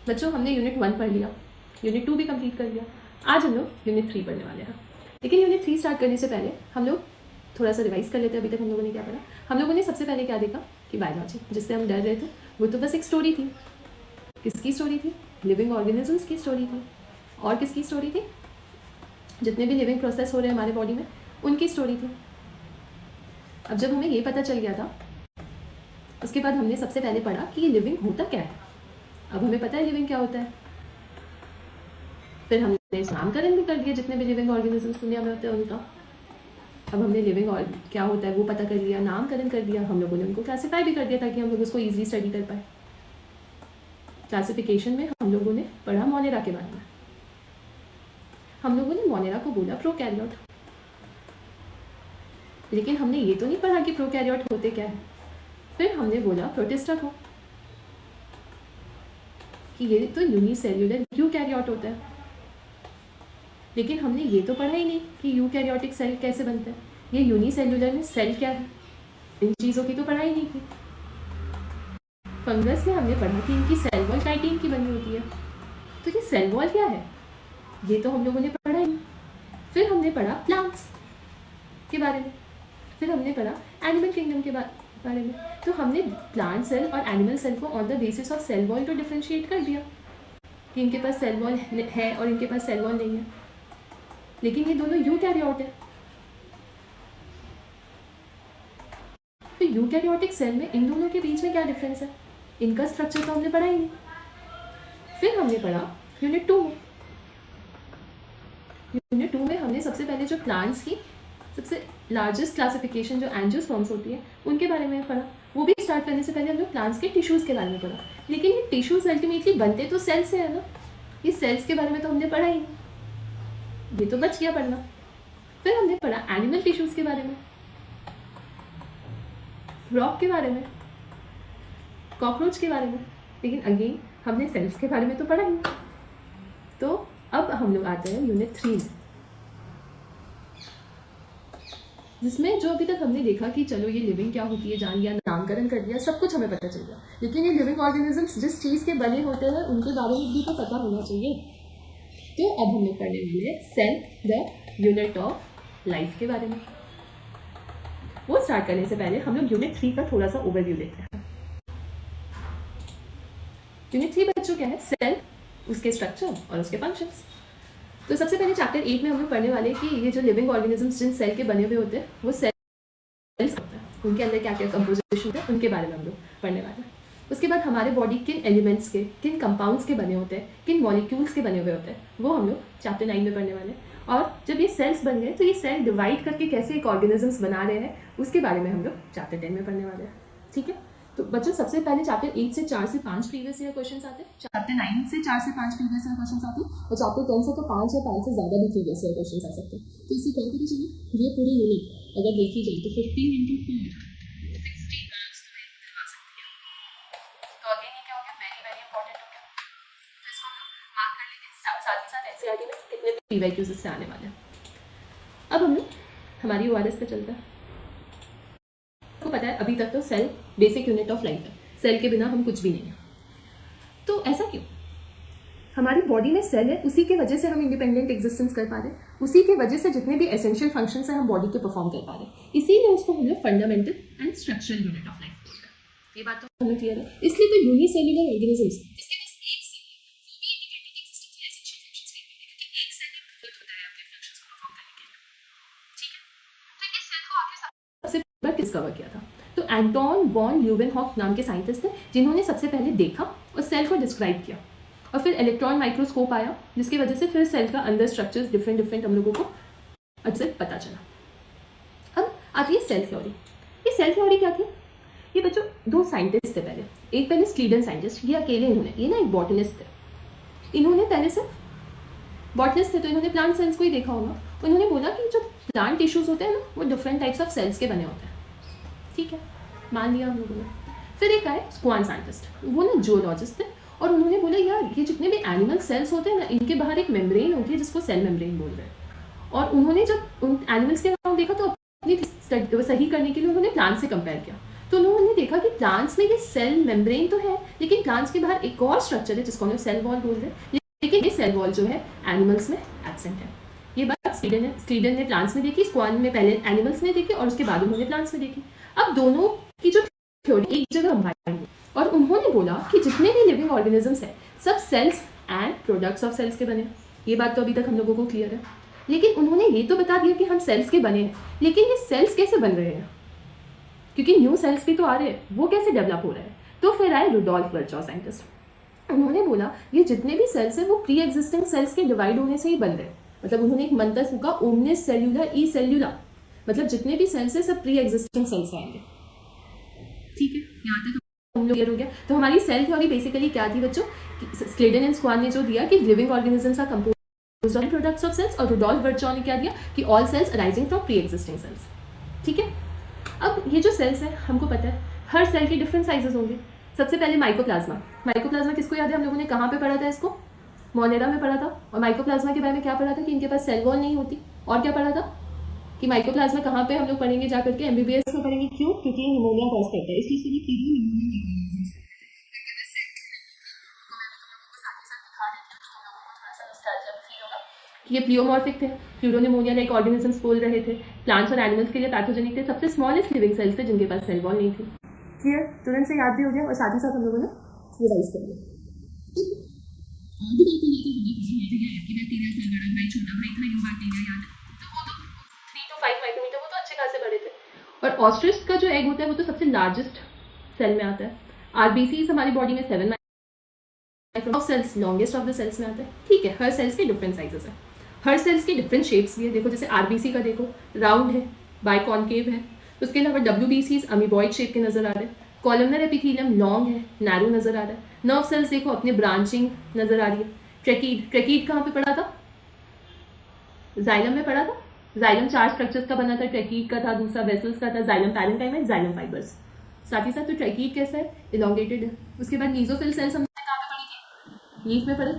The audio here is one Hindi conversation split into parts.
बच्चों हमने यूनिट 1 पढ़ लिया, यूनिट 2 भी कंप्लीट कर लिया। आज हम लोग यूनिट 3 पढ़ने वाले हैं। लेकिन यूनिट 3 स्टार्ट करने से पहले हम लोग थोड़ा सा रिवाइज कर लेते हैं। अभी तक हम लोगों ने क्या पढ़ा? हम लोगों ने सबसे पहले क्या देखा कि बायोलॉजी, जिससे हम डर रहे थे, वो तो बस एक स्टोरी थी। किसकी स्टोरी थी? लिविंग ऑर्गेनिजम्स की स्टोरी थी। और किसकी स्टोरी थी? जितने भी लिविंग प्रोसेस हो रहे हैं हमारे बॉडी में, उनकी स्टोरी थी। अब जब हमें ये पता चल गया था, उसके बाद हमने सबसे पहले पढ़ा कि ये लिविंग होता क्या है। अब हमें पता है लिविंग क्या होता है। फिर हमने नामकरण भी कर दिया जितने भी लिविंग ऑर्गेनिजम्स दुनिया में होते हैं उनका। अब हमने लिविंग और क्या होता है वो पता कर लिया, नामकरण कर दिया, हम लोगों ने उनको क्लासीफाई भी कर दिया ताकि हम लोग उसको ईजिली स्टडी कर पाए। क्लासिफिकेशन में हम लोगों ने पढ़ा मोनेरा के बारे में। हम लोगों ने मोनेरा को बोला प्रोकैरियोट, लेकिन हमने ये तो नहीं पढ़ा कि प्रोकैरियोट होते क्या है। फिर हमने बोला प्रोटिस्टा को कि ये तो यूनिसेल्यूलर यूकैरियोट होता है, लेकिन हमने ये तो पढ़ा ही नहीं कि यूकैरियोटिक सेल कैसे बनते हैं, ये यूनिसेल्यूलर में सेल क्या है, इन चीज़ों की तो पढ़ाई नहीं की। फंगस में हमने पढ़ा कि इनकी सेल वॉल काइटिन की बनी होती है, तो ये सेल वॉल क्या है ये तो हम लोगों ने पढ़ा ही नहीं। फिर हमने पढ़ा प्लांट्स के बारे में, फिर हमने पढ़ा एनिमल किंगडम के बारे में। तो हमने प्लांट सेल और एनिमल सेल को on the basis of cell wall तो डिफ्रेंशिएट कर दिया कि इनके पास सेल वॉल है और इनके पास सेल वॉल नहीं है, लेकिन ये दोनों यूकैरियोट है। तो यूकैरियोटिक सेल में इन दोनों के बीच में क्या डिफरेंस है, इनका स्ट्रक्चर तो हमने पढ़ा ही नहीं। फिर हमने पढ़ा यूनिट 2 में। यूनिट 2 में हमने सबसे पहले जो प्लांट्स की सबसे लार्जेस्ट क्लासिफिकेशन जो एंजियोस्पर्म्स होती है उनके बारे में पढ़ा। वो भी स्टार्ट करने से पहले हम लोग प्लांट्स के टिश्यूज़ के बारे में पढ़ा, लेकिन ये टिश्यूज़ अल्टीमेटली बनते तो सेल्स से है ना, ये सेल्स के बारे में तो हमने पढ़ा ही नहीं, ये तो बच गया पढ़ना। फिर हमने पढ़ा एनिमल टिश्यूज़ के बारे में, फ्रॉग के बारे में, कॉकरोच के बारे में, लेकिन अगेन हमने सेल्स के बारे में तो पढ़ा ही नहीं। तो अब हम लोग आते हैं यूनिट 3 में, जिसमें जो अभी तक हमने देखा कि चलो ये लिविंग क्या होती है जान लिया, नामकरण कर दिया, सब कुछ हमें पता चल गया, लेकिन ये लिविंग ऑर्गेनिजम्स जिस चीज़ के बने होते हैं उनके बारे में भी तो पता होना चाहिए। तो अब हम लोग पढ़ने वाले हैं cell the unit of life के बारे में। वो स्टार्ट करने से पहले हम लोग यूनिट 3 का थोड़ा सा ओवरव्यू लेते हैं। यूनिट 3 बच्चों क्या है? सेल, उसके स्ट्रक्चर और उसके फंक्शंस। तो सबसे पहले चैप्टर 8 में हम लोग पढ़ने वाले हैं कि ये जो लिविंग ऑर्गेनिजम्स जिन सेल के बने हुए होते हैं वो सेल्स होते हैं, उनके अंदर क्या क्या कंपोजिशन होता है उनके बारे में हम लोग पढ़ने वाले हैं। उसके बाद हमारे बॉडी किन एलिमेंट्स के, किन कंपाउंड्स के बने होते हैं, किन मॉलिक्यूल्स के बने हुए होते हैं, वो हम लोग चैप्टर 9 में पढ़ने वाले हैं। और जब ये सेल्स बन गए तो ये सेल डिवाइड करके कैसे एक ऑर्गेनिजम्स बना रहे हैं उसके बारे में हम लोग चैप्टर 10 में पढ़ने वाले हैं। ठीक है, तो बच्चों सबसे पहले चैप्टर 8 से 4 से 5 प्रीवियस ईयर क्वेश्चंस आते हैं, चैप्टर 9 से 4 से 5 प्रीवियस ईयर क्वेश्चंस आते हैं, और चैप्टर 10 से तो 5 या 5 से ज़्यादा भी प्रीवियस ईयर क्वेश्चंस आ सकते हैं। तो इसी तरह से ये पूरी यूनिट अगर देखी जाए तो 15 into 4 60 मार्क्स तो आ सकती है। तो अगेन ये क्या हो गया, वेरी वेरी इंपॉर्टेंट हो गया, तो इसको हम लोग मार्क कर लेंगे। साथ ही साथ एनसीईआरटी में कितने पीवाईक्यूज इससे आने वाले हैं। अब हम लोग हमारी ओआरएस पे चलता है। आपको पता है अभी तक तो cell basic unit of life है, सेल के बिना हम कुछ भी नहीं है। तो ऐसा क्यों? हमारी बॉडी में सेल है, उसी के वजह से हम इंडिपेंडेंट एग्जिस्टेंस कर पा रहे हैं, उसी के वजह से जितने भी एसेंशियल फंक्शंस हैं हम बॉडी के परफॉर्म कर पा रहे हैं, इसीलिए उसको हम लोग fundamental and structural unit of life बोलते हैं। ये बात तो हमें क्लियर है। इसलिए तो यूनिसेल्युलर ऑर्गेनिजम्स जिसके पास एक सेल है वो भी इंडिपेंडेंट एग्जिस्टेंस या एसेंशियल फंक्शंस कर रहे हैं, क्योंकि एक सेल ही मदद होता है अपने फंक्शंस को परफॉर्म करने के लिए। ठीक है, तो इस सेल को आखिर सबसे पहले डिस्कवर किया था तो एंटोन वॉन ल्यूवेनहॉफ नाम के साइंटिस्ट थे, जिन्होंने सबसे पहले देखा और सेल को डिस्क्राइब किया, और फिर इलेक्ट्रॉन माइक्रोस्कोप आया जिसकी वजह से फिर सेल का अंदर स्ट्रक्चर्स डिफरेंट हम लोगों को अच्छे से पता चला। अब आती है सेल थ्योरी। ये सेल थ्योरी क्या थी? ये बच्चों दो साइंटिस्ट थे पहले, एक पहले स्लीडन साइंटिस्ट, ये अकेले इन्होंने, ये ना एक बॉटनिस्ट थे, इन्होंने पहले से बॉटनिस्ट थे तो इन्होंने प्लांट सेल्स को ही देखा होगा। उन्होंने बोला कि जो प्लांट टिश्यूज होते हैं ना वो डिफरेंट टाइप्स ऑफ सेल्स के बने होते हैं। ठीक है, मान लिया हम लोगों ने। फिर एक आए स्क्वान साइंटिस्ट, वो ना जूलॉजिस्ट थे, और उन्होंने बोला यार ये जितने भी एनिमल सेल्स होते हैं ना इनके बाहर एक मेम्ब्रेन होती है जिसको सेल मेम्ब्रेन बोल रहे हैं। और उन्होंने जब उन एनिमल्स के नाम देखा तो अपनी सही करने के लिए उन्होंने प्लांट से कंपेयर किया, तो उन्होंने देखा कि प्लांट्स में ये सेल मेम्ब्रेन तो है, लेकिन प्लांट्स के बाहर एक और स्ट्रक्चर है जिसको हम सेल वॉल बोल रहे हैं, लेकिन ये सेल वॉल जो है एनिमल्स में एब्सेंट है। ये बात स्टीडन ने प्लांट्स में देखी, स्क्वान में पहले एनिमल्स में देखी और उसके बाद उन्होंने प्लांट्स में देखी। अब दोनों की जो थ्योरी एक जगह हमारी, और उन्होंने बोला कि जितने भी लिविंग ऑर्गेनिजम्स हैं सब cells and products of cells के बने। ये बात तो अभी तक हम लोगों को क्लियर है, लेकिन उन्होंने ये तो बता दिया कि हम सेल्स के बने हैं, लेकिन ये सेल्स कैसे बन रहे हैं, क्योंकि न्यू सेल्स भी तो आ रहे हैं, वो कैसे डेवलप हो रहे हैं। तो फिर आए रुडोल्फ वर्चॉ साइंटिस्ट। उन्होंने बोला ये जितने भी सेल्स हैं वो प्री एग्जिस्टिंग सेल्स के डिवाइड होने से ही बन रहे हैं। मतलब उन्होंने एक मंत्र फूका, ओमनिस सेल्यूलर ई सेल्यूलर, मतलब जितने भी सेल्स हैं सब प्री एग्जिस्टिंग सेल्स आएंगे। ठीक है, यहाँ तक हम लोग क्लियर हो गया। तो हमारी सेल थ्योरी बेसिकली क्या थी बच्चों, स्लेडन एंड स्क्वान ने जो दिया कि living organisms are composed of products of cells, और रुडोल्फ वर्चॉ ने क्या दिया कि all cells arising from pre existing cells. ठीक है, अब ये जो सेल्स है हमको पता है हर सेल के डिफरेंट साइजेस होंगे। सबसे पहले माइकोप्लाज्मा। माइकोप्लाज्मा किसको याद है, हम लोगों ने कहाँ पे पढ़ा था इसको, मोनेरा में पढ़ा था। और माइकोप्लाज्मा के बारे में क्या पढ़ा था कि इनके पास सेल वॉल नहीं होती। और क्या पढ़ा था कि माइकोप्लाज्मा कहाँ पे हम लोग पढ़ेंगे जा करके, एमबीबीएस में पढ़ेंगे। क्यों, क्योंकि ये निमोनिया कॉज करता है, इसलिए इसको ये प्लियोमॉर्फिक थे, प्लूरोनिमोनिया लाइक ऑर्गेनिजम्स बोल रहे थे, प्लांट्स और एनिमल्स के लिए पैथोजेनिक थे, सबसे स्मॉलेस्ट लिविंग सेल्स थे जिनके पास सेल वॉल नहीं थी। क्लियर, तुरंत से याद भी हो गया और साथ ही साथ हम लोगों ने रिवाइज कर लिया। और ऑस्ट्रिच का जो एग होता है वो तो सबसे लार्जेस्ट सेल में आता है। आरबीसी हमारी बॉडी में 7 micro cells longest of the cells में आता है। ठीक है, हर सेल्स के डिफरेंट साइजेस है, हर सेल्स की डिफरेंट शेप्स भी है। देखो जैसे आरबीसी का देखो राउंड है, बाइकॉन्केव है। उसके अलावा डब्ल्यूबीसीज अमीबॉइड शेप के नजर आ रहे हैं। कॉलमनर एपिथेलियम लॉन्ग है, नैरो नजर आ रहा है। नर्व सेल्स देखो अपने ब्रांचिंग नजर आ रही है। ट्रेकीड कहाँ पे पढ़ा था, जाइलम में पढ़ा था। जाइलम 4 स्ट्रक्चर्स का बना था, ट्रेकीड का था, दूसरा वेसल्स का था, जाइलम पैरेन्काइम है, जाइलम फाइबर्स। साथ ही साथ तो ट्रेकीड कैसा है, इलॉन्गेटेड है। उसके बाद मीजोफिल सेल्स हमने कहाँ पे पढ़ी थी, लीफ में पढ़े।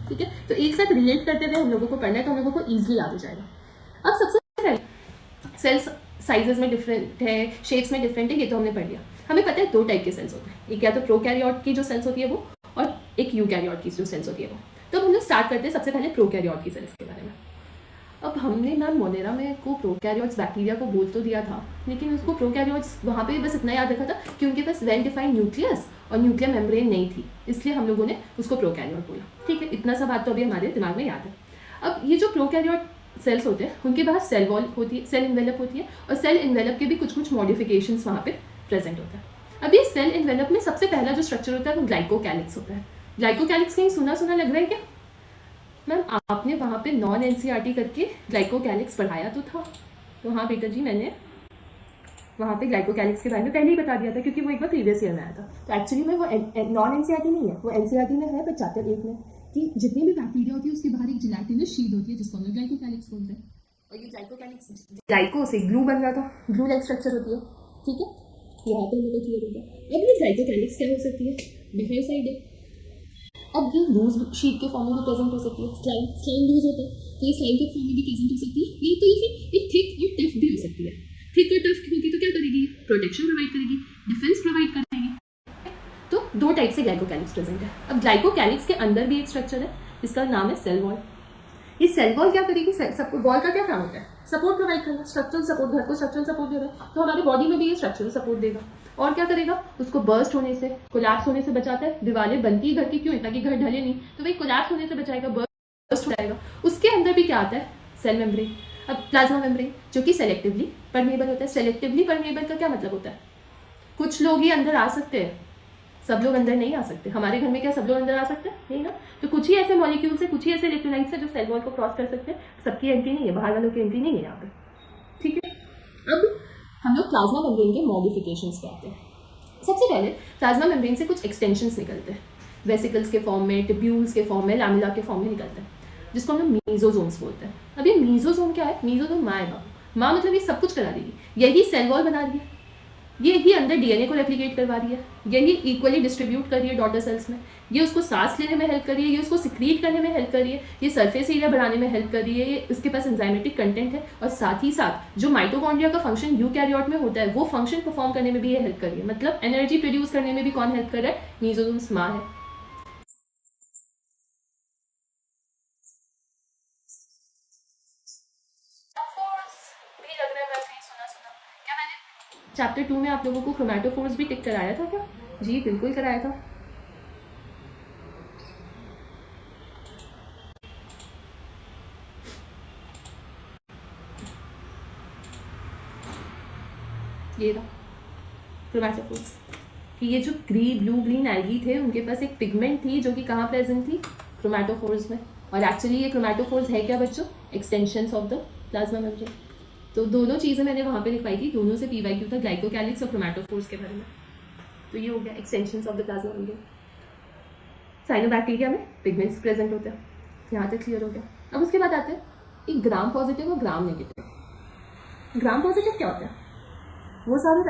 ठीक है, तो एक साथ रिलेट करते हुए हम लोगों को पढ़ना है तो हम लोगों को ईजिली याद हो जाएगा। अब सबसे पहले सेल्स साइजेस में डिफरेंट है, शेप्स में डिफरेंट है, ये तो हमने पढ़ लिया। हमें पता है 2 टाइप के सेल्स होते हैं, एक या तो प्रोकैरियोट की जो सेल्स होती है वो, और एक यूकैरियोट की जो सेल्स होती है वो। तो हम लोग स्टार्ट करते हैं सबसे पहले प्रोकैरियोट की सेल्स के बारे में। अब हमने मैम मोनेरा में को प्रोकैरियोट्स बैक्टीरिया को बोल तो दिया था, लेकिन उसको प्रोकैरियोट्स वहाँ पे बस इतना याद रखा था कि उनके पास वेल डिफाइंड न्यूक्लियस और न्यूक्लियर मेम्ब्रेन नहीं थी, इसलिए हम लोगों ने उसको प्रोकैरियोट बोला। ठीक है, इतना सा बात तो अभी हमारे दिमाग में याद है। अब ये जो प्रोकैरियोट सेल्स होते हैं उनके पास सेल वॉल होती है, सेल इन्वेलप होती है, और सेल इन्वेलप के भी कुछ कुछ मॉडिफिकेशंस वहाँ पे प्रेजेंट होता है। अब ये सेल इन्वेलप में सबसे पहला जो स्ट्रक्चर होता है वो ग्लाइकोकैलिक्स होता है। ग्लाइकोकैलिक्स कहीं सुना सुना लग रहा है क्या मैम, आपने वहाँ पे नॉन एनसीईआरटी करके ग्लाइकोकैलिक्स पढ़ाया तो था। तो हाँ बेटा जी, मैंने वहाँ पे ग्लाइकोकैलिक्स के बारे में पहले ही बता दिया था, क्योंकि वो एक बार प्रीवियस ईयर में आया था। तो एक्चुअली में वो नॉन एनसीईआरटी नहीं है, वो एनसीईआरटी में है, पर चैप्टर 1 में कि जितनी भी बैक्टीरिया होती है उसके बाहर एक जिलेटिनस शीट होती है जिसको हम ग्लाइकोकैलिक्स बोलते हैं। और ये ग्लाइकोकैलिक्स ग्लाइको से ग्लू बन रहा था, ग्लू लाइक स्ट्रक्चर होती है। ठीक है, यहाँ पे हम लोग क्लियर हो गया। अब ये ग्लाइकोकैलिक्स क्या हो सकती है, बाहर साइड है। अब ये लूज शीट के फॉर्म में भी प्रेजेंट हो सकती है, स्लाइम लूज होता है तो ये स्लाइम के फॉर्म में भी प्रेजेंट हो सकती है। ये तो ये थिक और टफ भी हो सकती है। थिक और टफ होगी तो क्या करेगी, प्रोटेक्शन प्रोवाइड करेगी, डिफेंस प्रोवाइड करेगी। तो 2 टाइप से ग्लाइकोकैलिक्स प्रेजेंट है। अब ग्लाइकोकैलिक्स के अंदर भी एक स्ट्रक्चर है जिसका नाम है सेल वॉल। ये सेल वॉल क्या करेगी, सबको वॉल का क्या काम होता है, सपोर्ट प्रोवाइड करना, स्ट्रक्चरल सपोर्ट, घर को स्ट्रक्चरल सपोर्ट दे रहा है, तो हमारी बॉडी में भी ये स्ट्रक्चरल सपोर्ट देगा। और क्या करेगा, उसको बर्स्ट होने से, कोलैप्स होने से बचाता है। दीवारें बनती है घर की क्यों, ताकि घर ढले नहीं, तो वही कोलैप्स होने से बचाएगा, बर्स्ट हो जाएगा। उसके अंदर भी क्या आता है, सेल मेम्ब्रेन। अब प्लाज्मा मेम्ब्रेन जो कि सेलेक्टिवली परमेएबल होता है। सेलेक्टिवली परमेएबल का क्या मतलब होता है, कुछ लोग ही अंदर आ सकते हैं, सब लोग अंदर नहीं आ सकते। हमारे घर में क्या सब लोग अंदर आ सकते हैं, नहीं ना। तो कुछ ही ऐसे मॉलिक्यूल्स है, कुछ ही ऐसे इलेक्ट्रोलाइट्स है जो सेल वॉल को क्रॉस कर सकते हैं, सबकी एंट्री नहीं है, बाहर वालों की एंट्री नहीं है यहाँ पे। ठीक है, अब हम लोग प्लाज्मा मेम्ब्रेन के मॉडिफिकेशंस कहते हैं। सबसे पहले प्लाज्मा मेम्ब्रेन से कुछ एक्सटेंशंस निकलते हैं, वेसिकल्स के फॉर्म में, टिब्यूल्स के फॉर्म में, लैमेला के फॉर्म में निकलते हैं, जिसको हम लोग मीजोजोम्स बोलते हैं। अब ये मीजोजोम क्या है, मीजोजोम माँ है, माँ मतलब ये सब कुछ करा देगी, यही सेल वॉल बना रही है। यही अंदर डीएनए को रेप्लिकेट करवा रही है, यही इक्वली डिस्ट्रीब्यूट कर रही है डॉटर सेल्स में, ये उसको सांस लेने में हेल्प कर रही है, ये उसको सिक्रीट करने में हेल्प कर रही है, ये सरफेस एरिया बढ़ाने में हेल्प कर रही है, ये उसके पास एंजाइमेटिक कंटेंट है, और साथ ही साथ जो माइटोकॉन्ड्रिया का फंक्शन यूकैरियोट में होता है वो फंक्शन परफॉर्म करने में भी ये हेल्प कर रही है। मतलब एनर्जी प्रोड्यूस करने में भी कौन हेल्प कर रहा है? मीजोसोम्स माँ है। चैप्टर 2 में आप लोगों को क्रोमैटोफोर्स भी टिक कराया था क्या? जी बिल्कुल कराया था। ये रहा क्रोमैटोफोर्स कि ये जो ब्लू ग्रीन एल्गी थे उनके पास एक पिगमेंट थी जो कि कहाँ प्रेजेंट थी? क्रोमैटोफोर्स में। और एक्चुअली ये क्रोमैटोफोर्स है क्या बच्चों? Extensions of the plasma membrane. तो दोनों चीज़ें मैंने वहाँ पे लिखवाई थी, दोनों से पीवाईक्यू था, ग्लाइकोकैलिक्स और क्रोमैटोफोर्स के बारे में। तो ये हो गया extensions of the plasma membrane. Cyanobacteria में पिगमेंट्स प्रेजेंट होते हैं, यहाँ तक क्लियर हो गया। अब उसके बाद आते हैं एक ग्राम पॉजिटिव और ग्राम नेगेटिव। ग्राम पॉजिटिव क्या होता है? वो सारे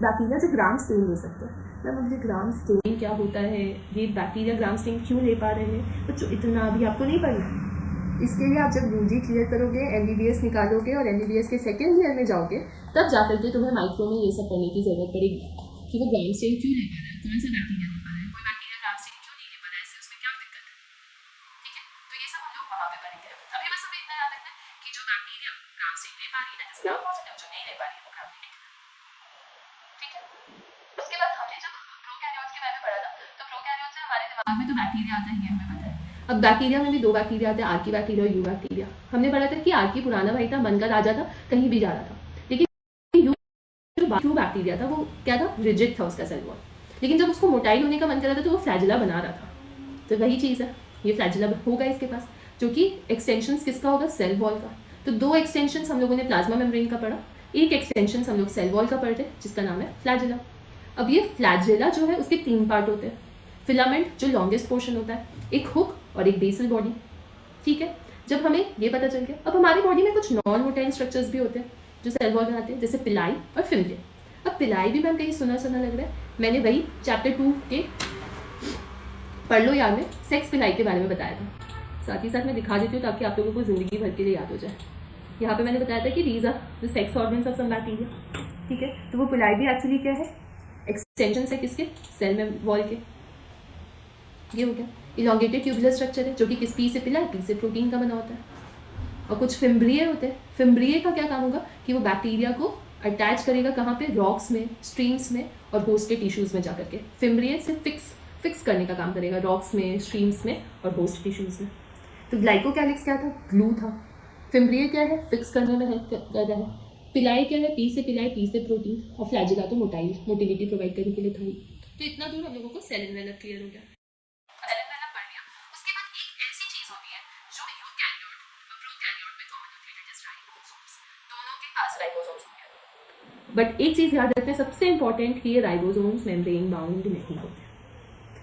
बैक्टीरिया जो ग्राम स्टेन ले सकते हैं। मैम मुझे ग्राम स्टेन क्या होता है, ये बैक्टीरिया ग्राम स्टेन क्यों ले पा रहे हैं बच्चों? इतना अभी आपको नहीं पढ़ना। इसके लिए आप जब यूजी क्लियर करोगे, एमबीबीएस निकालोगे और एमबीबीएस के सेकेंड ईयर में जाओगे, तब जाकर के तुम्हें माइक्रो में ये सब पढ़ने की जरूरत पड़ेगी कि वो ग्राम स्टेन क्यों ले पा रहा है, कौन सा बैक्टीरिया ले पा रहा है, कोई बैक्टीरिया ग्राम स्टेन क्यों नहीं ले पा रहा है, इससे उसमें क्या दिक्कत है। ठीक है, तो ये सब हम लोग वहाँ पे पढ़ेंगे। अभी बस हमें इतना याद रखना है कि जो बैक्टीरिया ग्राम स्टेन ले पा रही है ग्राम पॉजिटिव, जो नहीं ले पा रही है वो ग्राम नेगेटिव। ठीक है, उसके बाद हमने जब प्रोकैरियोट्स के बारे में पढ़ा था, तो प्रोकैरियोट्स से हमारे दिमाग में तो बैक्टीरिया आता है, ये हमें पता है। अब बैक्टीरिया में भी दो बैक्टीरिया आते हैं, आर्की बैक्टीरिया और यू बैक्टीरिया। हमने पढ़ा था कि आर्की पुराना भाई था, मन का राजा था, कहीं भी जा रहा था। लेकिन यू बैक्टीरिया था, वो क्या था? रिजिड था उसका सेल वॉल। लेकिन जब उसको मोटाइल होने का मन कर रहा था तो वो फ्लैजिला बना रहा था। तो वही चीज़ है, ये फ्लैजिला होगा इसके पास, जो कि एक्सटेंशन किसका होगा? सेल वॉल का। तो दो एक्सटेंशन हम लोगों ने प्लाज्मा मेम्ब्रेन का पढ़ा, एक एक्सटेंशन हम लोग सेल वॉल का पढ़ते जिसका नाम है फ्लैजिला। अब ये फ्लैजिला जो है उसके 3 पार्ट होते हैं। फिलामेंट जो लॉन्गेस्ट पोर्शन होता है, एक हुक और एक बेसल बॉडी। ठीक है, जब हमें ये पता चल गया, अब हमारी बॉडी में कुछ नॉन मोटाइल स्ट्रक्चर्स भी होते हैं जो सेल वॉल बनाते हैं, जैसे पिलाई और फिम्ब्रिया। अब पिलाई भी मैम कहीं सुना सुना लग रहा है, मैंने वही चैप्टर 2 के पढ़ लो याद में सेक्स पिलाई के बारे में बताया था। साथ ही साथ मैं दिखा देती हूँ ताकि आप लोगों को ज़िंदगी भर के लिए याद हो जाए। यहाँ पे मैंने बताया था कि these are the sex organs of some bacteria. ठीक है, तो वो पिलाई भी एक्चुअली क्या है? एक्सटेंशन है किसके? सेल में वॉल के। ये हो गया। इलॉन्गेटेड ट्यूबुलर स्ट्रक्चर है जो कि किस पी से पिलाई, पी से प्रोटीन का बना होता है। और कुछ फिम्ब्रिए होते हैं। फिम्ब्रिए का क्या काम होगा कि वो बैक्टीरिया को अटैच करेगा कहाँ पे? रॉक्स में, स्ट्रीम्स में और होस्ट के टिश्यूज़ में जाकर के। फिम्ब्रिए से फिक्स करने का काम करेगा रॉक्स में, स्ट्रीम्स में और होस्ट टिश्यूज़ में। तो ग्लाइकोकैलिक्स क्या था? ग्लू था। फिम्ब्रिए क्या है? फिक्स करने में हेल्प कर रहा है। पिलाई क्या है? पी से पिलाई, पी से प्रोटीन। और फ्लैजिला तो मोटिलिटी प्रोवाइड करने के लिए था ही। तो इतना दूर हम लोगों को सेल एनवेलप क्लियर हो गया। सेल एनवेलप पढ़ लिया। उसके बाद एक ऐसी चीज होती है जो यूकैरियोट और प्रोकैरियोट में कॉमन होती है, दैट इज राइबोसोम्स। दोनों के पास राइबोसोम्स होंगे। बट एक चीज याद रखना सबसे इंपॉर्टेंट कि ये राइबोसोम्स मेम्ब्रेन बाउंड नहीं होते।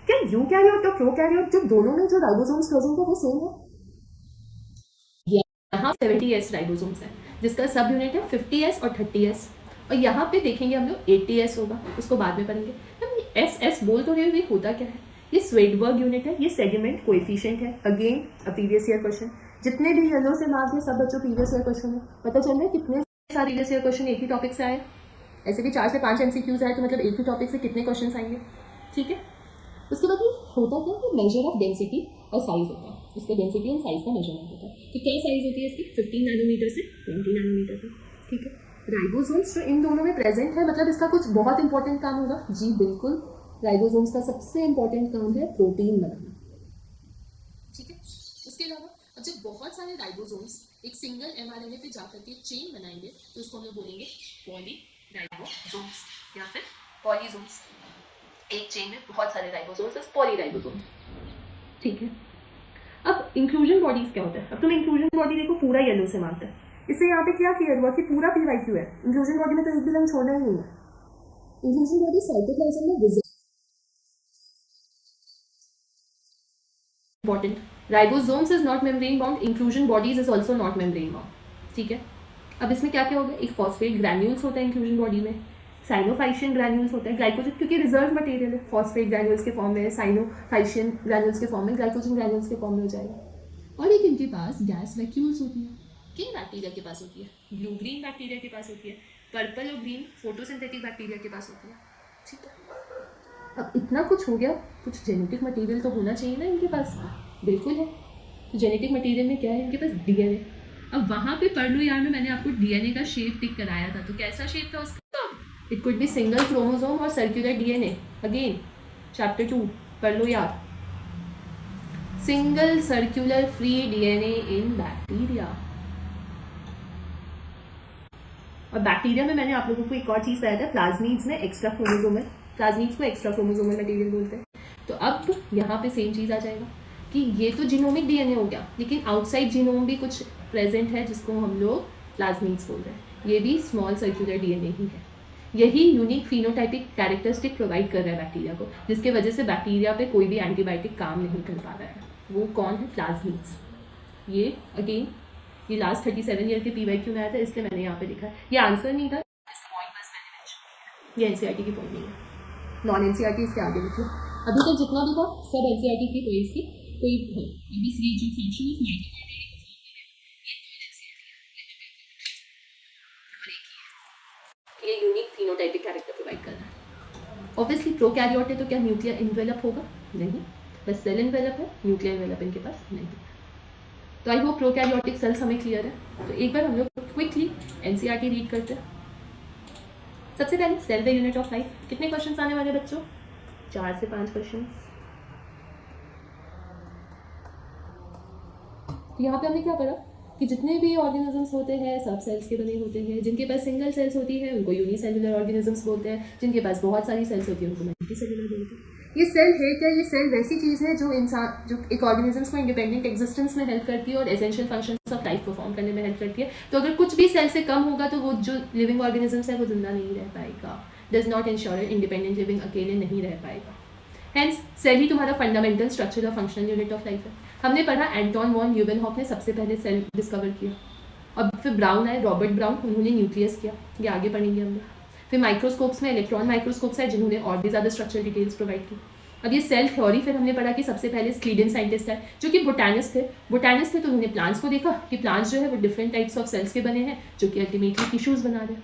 क्या यूकैरियोट और प्रोकैरियोट जो दोनों में जो राइबोसोम्स प्रेजेंट है वो सेम है? यहाँ 70S राइबोसोम्स है जिसका सब यूनिट है 50S और 30S। और यहाँ पे देखेंगे हम लोग 80S होगा, उसको बाद में पढ़ेंगे। हम एस बोल तो रहे हो, होता क्या है? ये स्वेडबर्ग यूनिट है, ये सेगमेंट कोएफिशिएंट है। Again a previous year question, जितने भी येलो से मार्क है सब बच्चों प्रीवियस ईयर क्वेश्चन है। पता चल रहा है कितने सारे प्रीवियस ईयर क्वेश्चन एक ही टॉपिक से आए? ऐसे भी 4 से 5 MCQs आए, तो मतलब एक ही टॉपिक से कितने क्वेश्चन आएंगे? ठीक है, उसके बाद ये होता क्या है? मेजर ऑफ डेंसिटी और साइज होता है, इसके डेंसिटी एंड साइज का मेजरमेंट होता है। तो क्या साइज होती है इसकी? 15 नैनोमीटर से 20 नैनोमीटर तक। ठीक है, राइबोसोम्स जो इन दोनों में प्रेजेंट है, मतलब इसका कुछ बहुत इंपॉर्टेंट काम होगा? जी बिल्कुल, राइबोसोम्स का सबसे इंपॉर्टेंट काम है प्रोटीन बनाना। ठीक है, उसके अलावा अब जब बहुत सारे राइबोसोम्स एक सिंगल mRNA पे जाकर के चेन बनाएंगे तो उसको हम लोग बोलेंगे पॉलीराइबोसोम्स या फिर पॉलीसोम्स। एक चेन में बहुत सारे राइबोसोम्स, पॉलीराइबोसोम्स। ठीक है, अब इंक्लूजन बॉडीज क्या होता है? अब तुम इंक्लूजन बॉडी देखो, पूरा येलो से मार्क्ड है। इससे यहाँ पे क्या क्लियर हुआ कि पूरा पीवाईक्यू है। इंक्लूजन बॉडी में तो एक भी लाइन छोड़ना ही नहीं है। इंक्लूजन बॉडी साइटोप्लाज्म में visit important. Ribosomes is not membrane bound, inclusion bodies is also not membrane bound. ठीक है, अब इसमें क्या क्या होगा? एक फॉस्फेट ग्रैन्यूल्स होता है इंक्लूजन बॉडी में, साइनोफाइशियन ग्रैन्यूल्स होते हैं ग्लाइकोजन, क्योंकि रिजर्व मटेरियल है, फॉस्फेट ग्रैन्यूल्स के फॉर्म में, साइनोफाइशियन ग्रैन्यूल्स के फॉर्म में, ग्लाइकोजन ग्रैन्यूल्स के फॉर्म में हो जाएगा। और एक इनके पास गैस वैक्यूल्स होती है। किन बैक्टीरिया के पास होती है? ब्लू ग्रीन बैक्टीरिया के पास होती है, पर्पल और ग्रीन फोटोसिंथेटिक बैक्टीरिया के पास होती है। ठीक है, अब इतना कुछ हो गया, कुछ जेनेटिक मटेरियल तो होना चाहिए ना इनके पास। बिल्कुल है। तो जेनेटिक मटेरियल में क्या है इनके पास? डीएनए। अब वहाँ पे पढ़ लो यार, में मैंने आपको डीएनए का शेप टिक कराया था, तो कैसा शेप था उसका? It could be single chromosome और सर्कुलर डीएनए। अगेन चैप्टर 2 पढ़ लो यार। Single circular free DNA in bacteria. और बैक्टीरिया में मैंने आप लोगों को एक और चीज़ बताया था, प्लाज्मीड्स में एक्स्ट्रा क्रोमोसोमल, प्लाज्मीड्स को एक्स्ट्रा क्रोमोसोमल मटेरियल बोलते हैं। तो अब यहाँ पे सेम चीज़ आ जाएगा कि ये तो जीनोमिक डीएनए हो गया, लेकिन आउटसाइड जीनोम भी कुछ प्रेजेंट है जिसको हम लोग प्लाज्मीड्स बोल रहे हैं। ये भी स्मॉल सर्कुलर डीएनए ही है। यही यूनिक फिनोटाइपिक कैरेक्टरिस्टिक प्रोवाइड कर रहा है बैक्टीरिया को, जिसके वजह से बैक्टीरिया पे कोई भी एंटीबायोटिक काम नहीं कर पा रहा है। वो कौन है? प्लाज्मीड्स। ये अगेन ये लास्ट 37 ईयर के पीवाईक्यू में आया था, इसलिए मैंने यहाँ पे लिखा है। ये आंसर नहीं था, ये एनसीईआरटी की पॉइंट नहीं है, नॉन एनसीईआरटी इसके आगे लिखिए। अभी तक जितना भी था सब एनसीईआरटी की, कोई इसकी कोई है। अभी ये जो फंक्शन ऑफ ये यूनिक फिनोटाइपिक कैरेक्टर प्रोवाइड कर रहा है। ऑब्वियसली प्रोकैरियोट है तो क्या न्यूक्लियर इन्वेलप होगा? नहीं, बस सेल इन्वेलप है, न्यूक्लियर इन्वेलप इनके पास नहीं। तो आई होप प्रोकैरियोटिक सेल्स हमें क्लियर है। तो एक बार हम लोग क्विकली एनसीईआरटी रीड करते हैं। सबसे पहले cell the unit of life. कितने क्वेश्चंस आने वाले बच्चों? 4 से 5 क्वेश्चंस। तो यहाँ पे हमने क्या पढ़ा कि जितने भी ऑर्गेनिजम्स होते हैं सब सेल्स के बने होते हैं। जिनके पास सिंगल सेल्स होती है उनको यूनिसेलुलर ऑर्गेनिजम्स बोलते हैं, जिनके पास बहुत सारी सेल्स होती है उनको मल्टीसेलुलर बोलते हैं। ये सेल है क्या? ये सेल वैसी चीज़ है जो इंसान जो एक ऑर्गेनिजम्स को इंडिपेंडेंट एग्जिस्टेंस में हेल्प करती है और essential functions of life perform करने में हेल्प करती है। तो अगर कुछ भी सेल से कम होगा तो वो जो लिविंग ऑर्गेनिजम्स है वो जिंदा नहीं रह पाएगा। Does not ensure independent living, अकेले नहीं रह पाएगा। हेंस सेल ही तुम्हारा फंडामेंटल स्ट्रक्चर और फंक्शनल यूनिट ऑफ लाइफ है। हमने पढ़ा एंटोन वॉन ल्यूवेनहॉफ ने सबसे पहले सेल डिस्कवर किया, और फिर ब्राउन आए, रॉबर्ट ब्राउन, उन्होंने न्यूक्लियस किया। ये आगे पढ़ेंगे हम लोग। फिर माइक्रोस्कोप्स में इलेक्ट्रॉन माइक्रोस्कोप्स आए जिन्होंने और भी ज़्यादा स्ट्रक्चरल डिटेल्स प्रोवाइड की। अब ये सेल थ्योरी फिर हमने पढ़ा कि सबसे पहले स्लीडन साइंटिस्ट है जो कि बोटानिस्ट थे। बोटानिस्ट थे तो उन्होंने प्लांट्स को देखा कि प्लांट्स जो है वो डिफरेंट टाइप्स ऑफ सेल्स के बने हैं जो कि अल्टीमेटली टिश्यूज़ बना रहे हैं।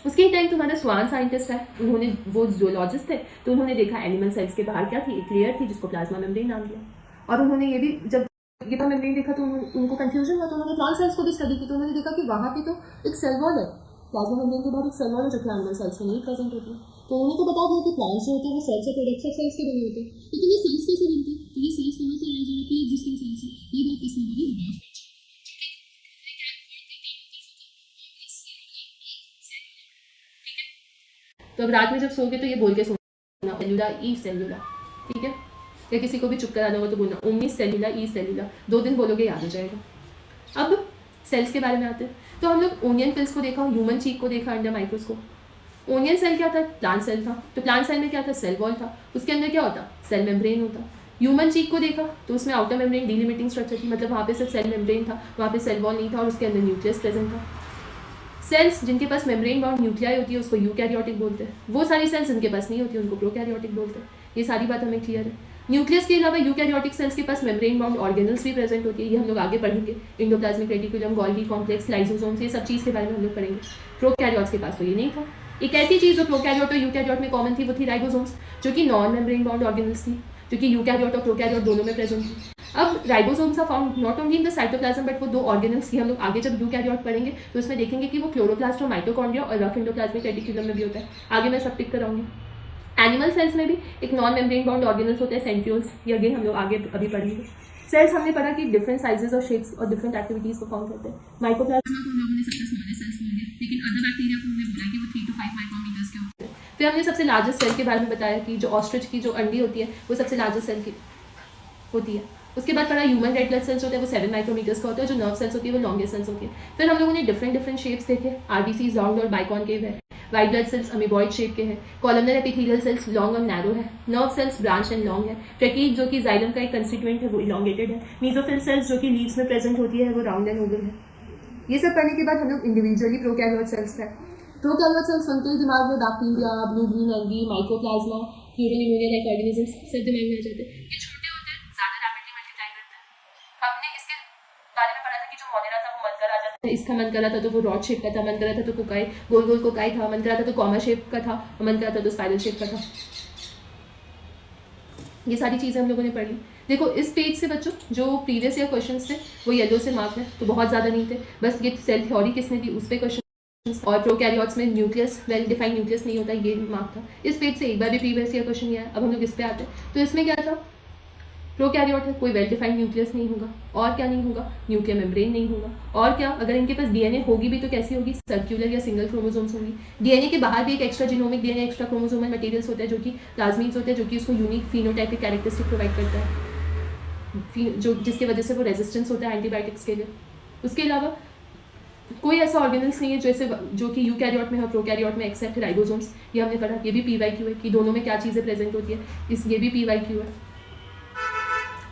उसके टाइम तुम्हारा स्वान साइंटिस्ट है, उन्होंने वो जूलॉजिस्ट थे तो उन्होंने देखा एनिमल सेल्स के बाहर क्या थी, एक लेयर थी जिसको प्लाज्मा मेम्ब्रेन नाम दिया। और उन्होंने ये भी जब ये मेम्ब्रेन देखा तो उनको कंफ्यूजन हुआ, तो उन्होंने प्लांट सेल्स को भी स्टडी की तो उन्होंने देखा कि वहाँ पे तो एक सेल वॉल है, प्लाज्मा मेम्ब्रेन के बाद एक सेल वॉल है जो कि एनिमल सेल्स में नहीं प्रेजेंट होती है। तो उन्होंने तो बता दिया कि प्लांट्स जो होते हैं वो सेल्स और प्रोडक्ट्स ऑफ सेल्स के बने होते हैं, लेकिन ये सेल्स कैसे बनते हैं? तो ये सेल्स कहाँ से आए जो कि एग्जिस्टिंग सेल्स है, ये बात किसने बोली? तो अब रात में जब सोगे तो ये बोल के सोना, सेलुला ई सेलुला, ठीक है? या किसी को भी चुप कराना हो तो बोलना ओमनी सेलुला ई सेलुला, 2 दिन बोलोगे याद हो जाएगा। अब सेल्स के बारे में आते हैं। तो हम लोग ओनियन पिल्स को देखा, ह्यूमन चीक को देखा अंडर माइक्रोस्कोप। ओनियन सेल क्या था? प्लांट सेल था। तो प्लांट सेल में क्या था? सेल वॉल था। उसके अंदर क्या होता? सेल मेम्ब्रेन होता। ह्यूमन चीक को देखा तो उसमें आउटर मेम्ब्रेन डिलिमिटिंग स्ट्रक्चर थी, मतलब वहाँ पे सिर्फ सेल मेम्ब्रेन था, वहाँ पे सेल वॉल नहीं था और उसके अंदर न्यूक्लियस प्रेजेंट था। सेल्स जिनके पास मेम्ब्रेन बाउंड न्यूक्लियाई होती है उसको यूकैरियोटिक बोलते हैं। वो सारी सेल्स जिनके पास नहीं होती उनको प्रोकैरियोटिक बोलते हैं। ये सारी बात हमें क्लियर है। न्यूक्लियस के अलावा यूकैरियोटिक सेल्स के पास मेम्ब्रेन बाउंड ऑर्गेनल्स भी प्रेजेंट होती है, ये हम लोग आगे पढ़ेंगे। Endoplasmic reticulum, Golgi complex, lysosomes, ये सब चीज़ के बारे में हम लोग पढ़ेंगे। प्रोकैरियोट्स के पास तो ये नहीं था। एक ऐसी चीज़ जो प्रोकैरियोट और यूकैरियोट में कॉमन थी वो थी राइबोसोम्स, जो कि नॉन मेम्ब्रेन बाउंड ऑर्गेनल्स थी, जो कि यूकैरियोट और प्रोकैरियोट दोनों में प्रेजेंट थी। अब ribosomes are found not only in the cytoplasm but वो 2 ऑर्गेनल्स की हम लोग आगे जब यूकैरियोट पढ़ेंगे तो उसमें देखेंगे कि वो क्लोरोप्लास्ट और माइटोकॉन्ड्रिया और रफ एंडोप्लाज्मिक रेटिकुलम में भी होता है। आगे मैं सब टिक कराऊंगी। एनिमल सेल्स में भी एक नॉन मेम्ब्रेन बाउंड ऑर्गेनल्स होते हैं, सेंट्रियोल्स, ये अगेन हम लोग आगे अभी पढ़ेंगे। सेल्स हमने पढ़ा कि डिफरेंट साइजेस और शेप्स और डिफरेंट एक्टिविटीज परफॉर्म करते हैं। माइकोप्लाज्मा को हम लोगों ने सबसे स्मॉलेस्ट सेल्स बोल दिया, लेकिन अदर बैक्टीरिया को हमने बोला कि वो 3 to 5 माइक्रोमीटर्स के होते हैं। फिर हमने सबसे लार्जेस्ट सेल के बारे में बताया कि जो ऑस्ट्रिच की जो अंडी होती है वो सबसे लार्जेस्ट सेल की होती है। उसके बाद पढ़ा ह्यूमन रेड ब्लड सेल्स होते हैं वो 7 माइक्रोमीटर्स का होता है, जो नर्व सेल्स होती है वो लॉन्गेस्ट सेल्स होती है। फिर हम लोगों ने डिफरेंट शेप्स देखे। आरबीसीज राउंड और बाइकॉनकेव है, white blood cells amoeboid shape के हैं, कॉलमनर एपिथेलियल सेल्स लॉन्ग और नैरो है, nerve cells branch and long है, ट्रेकीज जो कि जाइलम का एक कंस्टिट्यूएंट है वो इलॉन्गेटेड है, मीजोफिल सेल्स जो कि लीव्स में प्रेजेंट होती है वो राउंड एंड ओवल है। ये सब पढ़ने के बाद हम लोग इंडिविजुअली प्रोकैरियोट सेल्स है। प्रोकैरियोट सेल्स सुनते ही दिमाग में bacteria, blue green algae, mycoplasma, plural pneumonia like organisms सब दिमाग में आ जाते हैं। ये छोटे होते हैं, ज़्यादा रैपिडली मल्टीप्लाई करते हैं। हमने इसके बारे में पढ़ा था कि जो मोनेरा था वो मन कर आ जाता है, इसका मन करा था तो वो रॉड शेप का था, मन करा था तो कोकाई गोल गोल कोकाई था, मन करा था तो कॉमा शेप का था, मन करा था तो स्पाइरल शेप का था। ये सारी चीज़ें हम लोगों ने पढ़ी। देखो इस पेज से बच्चों जो प्रीवियस ईयर क्वेश्चंस थे वो येलो से मार्क है, तो बहुत ज़्यादा नहीं थे, बस ये सेल थ्योरी किसने दी उस पर क्वेश्चन, और प्रोकैरियोट्स में न्यूक्लियस वेल डिफाइंड न्यूक्लियस नहीं होता, ये मार्क था। इस पेज से एक बार भी प्रीवियस ईयर क्वेश्चन नहीं आया। अब हम लोग इस पे आते हैं, तो इसमें क्या था, प्रोकैरियोट है, कोई वेल डिफाइंड न्यूक्लियस नहीं होगा, और क्या नहीं होगा, न्यूक्लियर मेम्ब्रेन नहीं होगा, और क्या, अगर इनके पास डीएनए होगी भी तो कैसी होगी, सर्कुलर या सिंगल क्रोमोसोम्स होगी। डीएनए के बाहर भी एक extra genomic DNA, extra chromosomal materials होता है जो कि प्लाज्मिड्स होते हैं, जो कि उसको यूनिक फिनोटाइपिक कैरेक्टरिस्टिक प्रोवाइड करता है, जो जिसकी वजह से वो रेजिस्टेंस होता है एंटीबायोटिक्स के लिए। उसके अलावा कोई ऐसा ऑर्गेनल्स नहीं है जैसे जो कि यूकैरियोट में है, प्रोकैरियोट में, एक्सेप्ट राइबोसोम्स। ये हमने पढ़ा, ये भी पीवाईक्यू है कि दोनों में क्या चीज़ें प्रेजेंट होती है, इस ये भी पीवाईक्यू है।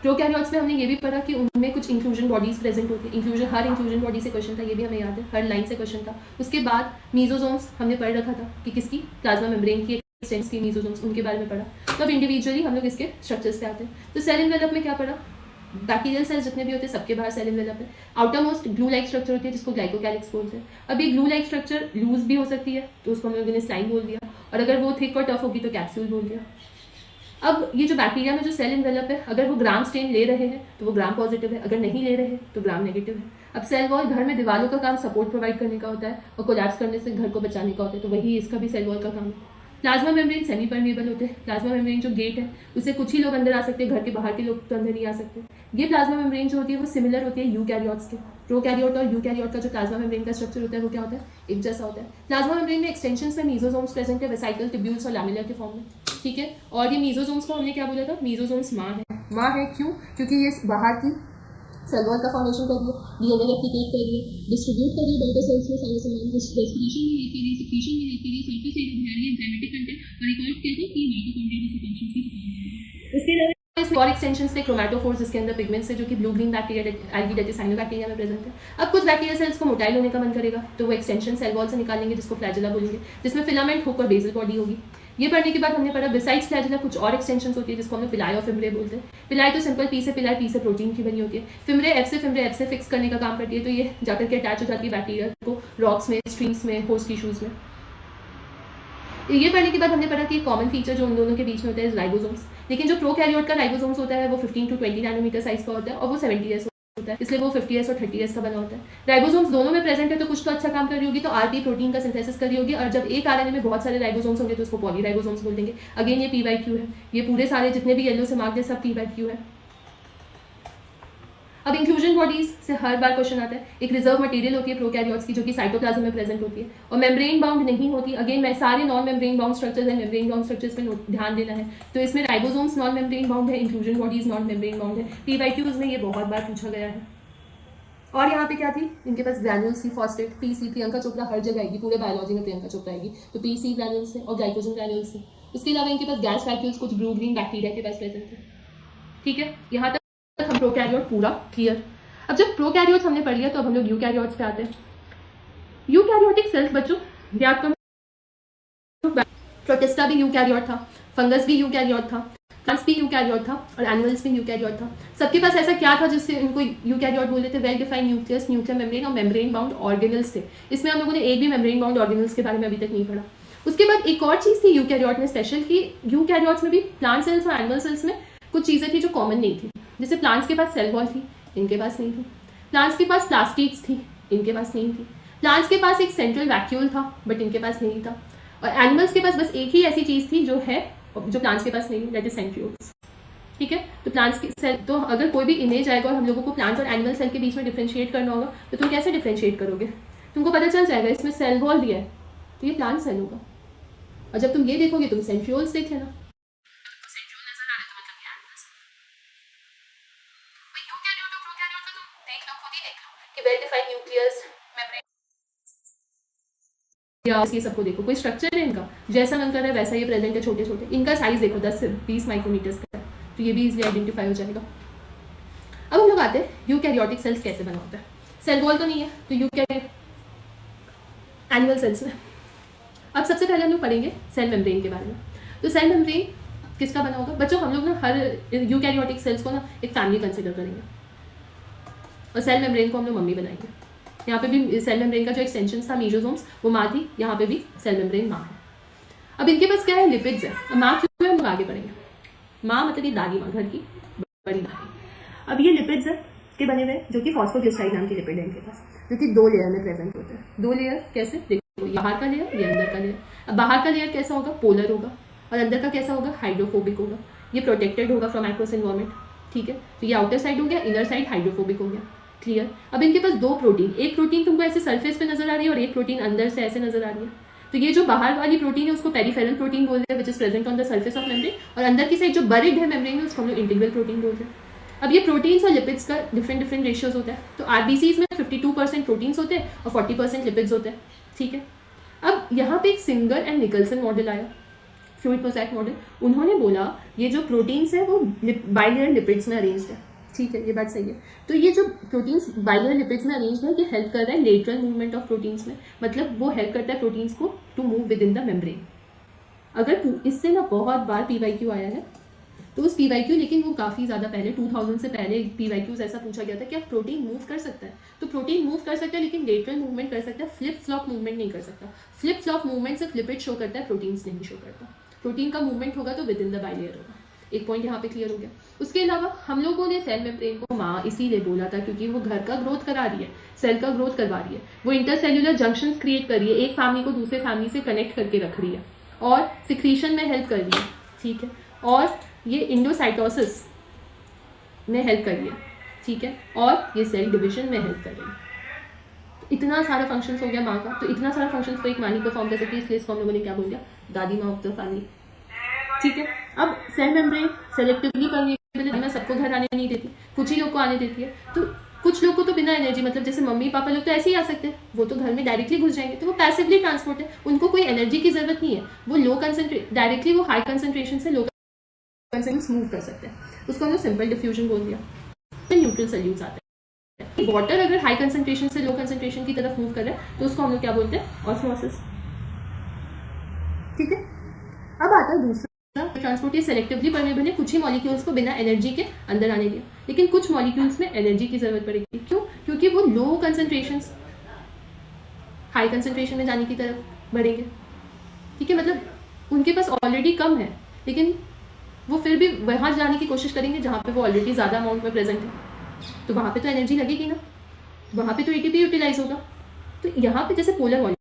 प्रोकैरियोट्स में हमने ये भी पढ़ा कि उनमें कुछ इंक्लूजन बॉडीज प्रेजेंट होती है, इंक्लूजन, हर इंक्लूजन बॉडी से क्वेश्चन था, ये भी हमें याद है, हर लाइन से क्वेश्चन था। उसके बाद मीजोसोम्स हमने पढ़ रखा था कि किसकी, प्लाज्मा मेम्ब्रेन की एक्सटेंस की मीजोसोम्स, उनके बारे में पढ़ा। तो अब इंडिविजुअली हम लोग इसके स्ट्रक्चर्स पे आते हैं। तो सेल इनवेलप में क्या पढ़ा, बैक्टीरियल सेल्स जितने भी होते हैं सबके बाहर सेल इनवेलप है। Outer most glue like structure होती है जिसको ग्लाइकोकैलिक्स बोलते हैं। अब ये ग्लू लाइक स्ट्रक्चर लूज भी हो सकती है तो उसको हम लोगों ने स्लाइम बोल दिया, और अगर वो थिक और टफ होगी तो कैप्सूल बोल दिया। अब ये जो बैक्टीरिया में जो सेल इनवेलप है, अगर वो ग्राम स्टेन ले रहे हैं तो वो ग्राम पॉजिटिव है, अगर नहीं ले रहे हैं तो ग्राम नेगेटिव है। अब सेल वॉल घर में दीवारों का काम सपोर्ट प्रोवाइड करने का होता है और कोलैप्स करने से घर को बचाने का होता है, तो वही इसका भी सेल वॉल का काम है। प्लाज्मा मेम्ब्रेन सेमी परमेबल होते हैं। प्लाज्मा मेम्ब्रेन जो गेट है उससे कुछ ही लोग अंदर आ सकते हैं, घर के बाहर के लोग तो अंदर नहीं आ सकते। ये प्लाज्मा मेम्ब्रेन जो होती है वो सिमिलर होती है यूकैरियोट्स के। प्रोकैरियोट और यूकैरियोट का जो प्लाज्मा मेम्ब्रेन का स्ट्रक्चर होता है वो क्या होता है, एक जैसा होता है। प्लाज्मा मेम्ब्रेन में एक्सटेंशंस में मीजोसोम्स प्रेजेंट है, वेसाइकल, ट्यूब्यूल्स और लैमेला के फॉर्म में, ठीक है। और ये मीजोसोम्स को हमने क्या बोला था, मीजोसोम्स माँ है क्यों, क्योंकि ये बाहर की सेल वॉल का फॉर्मेशन कर रही है, डीएनए रेप्लिकेट कर रही है, डिस्ट्रीब्यूट कर रही है डॉटर सेल्स में सारे सामान, रेस्पिरेशन में हेल्प कर रही है, सिक्रीशन में हेल्प कर रही है, सरफेस एरिया बढ़ा रही है, एंजाइमेटिक कंटेंट, और एक और कहते हैं कि माइटोकॉन्ड्रिया जैसे फंक्शंस भी दिखा रही है। इसके अलावा इसमें और एक्सटेंशंस थे, क्रोमैटोफोर्स जिसके अंदर पिगमेंट्स है जो कि blue green bacteria algae that is cyanobacteria में प्रेजेंट है। अब कुछ बैक्टीरिया सेल्स को मोटाइल होने का मन करेगा तो वो एक्सटेंशन सेल वॉल से निकालेंगे जिसको फ्लैजेला बोलेंगे, जिसमें फिलामेंट, हुक और बेसल बॉडी होगी। ये पढ़ने के बाद हमने पढ़ा बिसाइड्स फ्लैजेला कुछ और एक्सटेंशंस होती है जिसको हमने पिलाई और फिमरे बोलते हैं। पिलाई तो सिंपल पी से पिलाई, पी से प्रोटीन की बनी होती है। फिमरे एफ से फिक्स करने का काम करती है, तो ये जाकर के अटैच हो जाती है बैक्टीरिया को रॉक्स में, स्ट्रीम्स में, होस्ट टिश्यूज में। ये पढ़ने के बाद हमने पढ़ा कि कॉमन फीचर जो उन दोनों के बीच में होता है राइबोसोम्स, लेकिन जो प्रोकैरियोट का राइबोसोम्स होता है वो 15 to 20 नैनोमीटर साइज का होता है और वो 70s होता है, इसलिए वो 50s और 30s का बना होता है। राइबोसोम्स दोनों में प्रेजेंट है तो कुछ तो अच्छा काम कर रही होगी, तो आरटी प्रोटीन का सिंथेसिस कर रही होगी, और जब एक आरएनए में बहुत सारे राइबोसोम्स होंगे तो उसको पॉलीराइबोसोम्स बोल देंगे। अगेन ये पीवाईक्यू है, ये पूरे सारे जितने भी येलो से मार्क्ड है सब पीवाईक्यू है। अब इंक्लूजन बॉडीज से हर बार क्वेश्चन आता है, एक रिजर्व मटेरियल होती है प्रोकैरियोट्स की जो कि साइटोप्लाज्म में प्रेजेंट होती है और मेम्ब्रेन बाउंड नहीं होती। अगेन मैं सारे नॉन मेम्ब्रेन बाउंड स्ट्रक्चर्स हैं, मेम्ब्रेन बाउंड स्ट्रक्चर्स पे ध्यान देना है। तो इसमें राइबोसोम्स नॉन मेम्ब्रेन बाउंड है, inclusion bodies non membrane bound है। पीवाईक्यूज में ये बहुत बार पूछा गया है। और यहाँ पे क्या थी, इनके पास ग्रैन्यूल्स थी, फॉस्फेट, पीसी, प्रियंका चोपड़ा हर जगह आएगी, पूरे बायोलॉजी में प्रियंका चोपड़ा आएगी, तो पीसी ग्रैन्यूल्स थे और ग्लाइकोजन ग्रैन्यूल्स थे। इसके अलावा इनके पास गैस वैक्यूल्स कुछ ब्लू ग्रीन बैक्टीरिया के पास प्रेजेंट थे, ठीक है। यहाँ तक हम प्रोकैरियोट पूरा क्लियर। अब जब प्रोकैरियोट्स हमने पढ़ लिया तो अब हम लोग यूकैरियोट्स पे आते हैं। यूकैरियोटिक सेल्स बच्चों याद करो, प्रोटिस्टा भी यूकैरियोट था, फंगस भी यूकैरियोट था, प्लांट्स भी यूकैरियोट था और एनिमल्स भी यूकैरियोट था। सबके पास ऐसा क्या था जिससे इनको यूकैरियोट बोले थे, well defined nucleus, nuclear membrane और मेम्ब्रेन बाउंड ऑर्गेनल्स थे। इसमें हम लोगों ने एक भी मेम्ब्रेन बाउंड ऑर्गेनल्स के बारे में अभी तक नहीं पढ़ा। उसके बाद एक और चीज़ थी यूकैरियोट में स्पेशल, कि यूकैरियोट्स में भी प्लांट सेल्स और एनिमल सेल्स में कुछ चीज़ें थी जो कॉमन नहीं थी। जैसे प्लांट्स के पास सेल वॉल थी, इनके पास नहीं थी। प्लांट्स के पास प्लास्टिड्स थी, इनके पास नहीं थी। प्लांट्स के पास एक सेंट्रल वैक्यूल था बट इनके पास नहीं था। और एनिमल्स के पास बस एक ही ऐसी चीज़ थी जो है, जो प्लांट्स के पास नहीं है, दैट इज सेंट्रियोल्स, ठीक है। तो प्लांट्स की सेल, तो अगर कोई भी इमेज आएगा और हम लोगों को प्लांट और एनिमल सेल के बीच में डिफ्रेंशिएट करना होगा तो तुम कैसे डिफ्रेंशिएट करोगे, तुमको पता चल जाएगा इसमें सेल वॉल दिया है तो ये प्लांट सेल होगा, और जब तुम ये देखोगे तुम सेंट्रियोल्स देख लेना। ये सबको देखो, कोई स्ट्रक्चर है इनका, जैसा मन कर रहा है वैसा ये प्रेजेंट है, छोटे छोटे। इनका साइज देखो 10 से 20 माइक्रोमीटर्स का है, तो ये भी इजीली आइडेंटिफाई हो जाएगा। अब हम लोग आते हैं यूकैरियोटिक सेल्स कैसे बना होता है। सेल वॉल तो नहीं है तो यूकैरियोट एनिमल सेल्स में अब सबसे पहले हम लोग पढ़ेंगे सेल मेम्ब्रेन के बारे में। तो सेल मेम्ब्रेन किसका बना होगा बच्चों? हम लोग ना हर यूकैरियोटिक सेल्स को ना एक फैमिली कंसिडर करेंगे और सेल मेम्ब्रेन को हम लोग मम्मी बनाएंगे। यहाँ पे भी सेल मेम्ब्रेन का जो एक्सटेंशन था मीजोसोम्स वो माँ थी, यहाँ पे भी सेल मेम्ब्रेन माँ है। अब इनके पास क्या है? लिपिड्स है। अब माँ क्यों है हम लोग आगे पढ़ेंगे। माँ मतलब ये दादी माँ, घर की बड़ी माँ। अब ये लिपिड्स है के बने हुए जो कि फॉस्फोग्लिसराइड नाम के लिपिड है इनके पास, जो कि 2 लेयर में प्रेजेंट होते हैं। 2 लेयर कैसे? देखो, ये बाहर का लेयर, ये अंदर का लेयर। अब बाहर का लेयर कैसा होगा? पोलर होगा, और अंदर का कैसा होगा? हाइड्रोफोबिक होगा। ये प्रोटेक्टेड होगा फ्रॉम एक्वस एनवायरमेंट, ठीक है। तो ये आउटर साइड हो गया, इनर साइड हाइड्रोफोबिक हो गया, क्लियर। अब इनके पास 2 प्रोटीन, एक प्रोटीन तुमको ऐसे सरफेस पे नजर आ रही है और एक प्रोटीन अंदर से ऐसे नजर आ रही है। तो ये जो बाहर वाली प्रोटीन है उसको पेरिफेरल प्रोटीन बोलते हैं, which is present on the surface of membrane, और अंदर की साइड जो बरिड है मेम्ब्रेन में उसको हम लोग इंटीग्रल प्रोटीन बोलते हैं। अब ये प्रोटीन्स और लिपिड्स का डिफरेंट रेशियोज होता है। तो आरबीसीज में 52% प्रोटीन्स होते हैं और 40% लिपिड्स होते हैं, ठीक है। अब यहाँ पे एक सिंगर एंड निकल्सन मॉडल आया, फ्लूइड मोज़ेक मॉडल। उन्होंने बोला ये जो प्रोटीन्स है वो बाइलेयर लिपिड्स में अरेंज्ड है, ठीक है, ये बात सही है। तो ये जो प्रोटीन्स बाइलेयर लिपिड्स में अरेंज्ड है, ये हेल्प कर रहा है लेटरल मूवमेंट ऑफ प्रोटीन्स में, मतलब वो हेल्प करता है प्रोटीन्स को to move within the membrane. अगर इससे ना बहुत बार PYQ आया है, तो उस PYQ, लेकिन वो काफ़ी ज़्यादा पहले 2000 से पहले PYQs ऐसा पूछा गया था कि आप प्रोटीन मूव कर सकता है। तो प्रोटीन मूव कर सकता है लेकिन लेटरल मूवमेंट कर सकता है, फ्लिप फ्लॉप मूवमेंट नहीं कर सकता। फ्लिप फ्लॉप मूवमेंट सिर्फ लिपिड शो करता है, प्रोटीन्स नहीं शो करता। प्रोटीन का मूवमेंट होगा तो विद इन द बाइलेयर होगा। एक पॉइंट यहाँ पे क्लियर हो गया। उसके अलावा हम लोगों ने सेल मेम्ब्रेन को माँ इसीलिए बोला था क्योंकि वो घर का ग्रोथ करा रही है, सेल का ग्रोथ करवा रही है, वो इंटरसेल्यूलर जंक्शंस क्रिएट कर रही है, एक फैमिली को दूसरे फैमिली से कनेक्ट करके रख रही है और सिक्रीशन में हेल्प कर रही है, ठीक है, और ये इंडोसाइटोसिस में हेल्प कर रही है, ठीक है, और ये सेल डिविजन में हेल्प कर रही है। इतना सारा फंक्शंस हो गया माँ का। तो इतना सारा फंक्शंस तो एक माँ ही परफॉर्म कर सकती है, इसलिए इसको हम लोगों ने क्या बोल दिया? दादी माँ ऑफ द फैमिली, ठीक है। अब सेल मेम्ब्रेन सेलेक्टिवली परमेबल है, मैं सबको घर आने नहीं देती, कुछ ही लोग को आने देती है। तो कुछ लोग को तो बिना एनर्जी, मतलब जैसे मम्मी पापा लोग तो ऐसे ही आ सकते हैं, वो तो घर में डायरेक्टली घुस जाएंगे, तो वो पैसिवली ट्रांसपोर्ट है, उनको कोई एनर्जी की जरूरत नहीं है। वो लो कंसंट्रेट डायरेक्टली वो हाई कंसंट्रेशन से लो कंसंट्रेशन मूव कर सकते हैं, उसको हमने सिंपल डिफ्यूजन बोल दिया। न्यूट्रल सॉल्यूट्स आते हैं। वाटर अगर हाई कंसंट्रेशन से लो कंसंट्रेशन की तरफ मूव कर रहा है तो उसको हम लोग क्या बोलते हैं? ऑस्मोसिस, ठीक है। अब आता है दूसरा ट्रांसपोर्ट, ये सेलेक्टिवली परमेबल है, कुछ ही मॉलिक्यूल्स को बिना एनर्जी के अंदर आने दिया, लेकिन कुछ मॉलिक्यूल्स में एनर्जी की जरूरत पड़ेगी। क्यों? क्योंकि वो लो कंसंट्रेशन हाई कंसंट्रेशन में जाने की तरफ बढ़ेंगे, ठीक है, मतलब उनके पास ऑलरेडी कम है लेकिन वो फिर भी वहाँ जाने की कोशिश करेंगे जहाँ पे वो ऑलरेडी ज़्यादा अमाउंट में प्रेजेंट है, तो वहाँ पे तो एनर्जी लगेगी ना, वहाँ पे तो ATP यूटिलाइज होगा। तो यहाँ पे जैसे polar molecule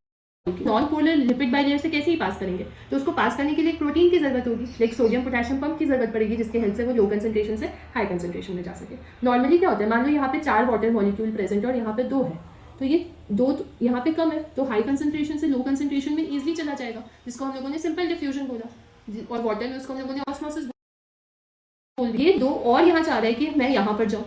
non polar lipid bilayer से कैसे ही पास करेंगे, तो उसको पास करने के लिए एक प्रोटीन की जरूरत होगी, लाइक सोडियम पोटेशियम पंप की जरूरत पड़ेगी, जिसके हेल्प से वो लो कंसंट्रेशन से हाई कंसंट्रेशन में जा सके। नॉर्मली क्या होता है, मान लो यहाँ पे 4 वाटर मॉलिक्यूल प्रेजेंट है और यहाँ पे 2 है, तो ये 2 यहाँ पे कम है, तो हाई कंसंट्रेशन से लो कंसंट्रेशन में ईजिली चला जाएगा, जिसको हम लोगों ने सिंपल डिफ्यूजन बोला, और वाटर में उसको हम लोगों ने ऑस्मोसिस बोल दिया। 2 और यहाँ चाह रहा है कि मैं यहाँ पर जाऊँ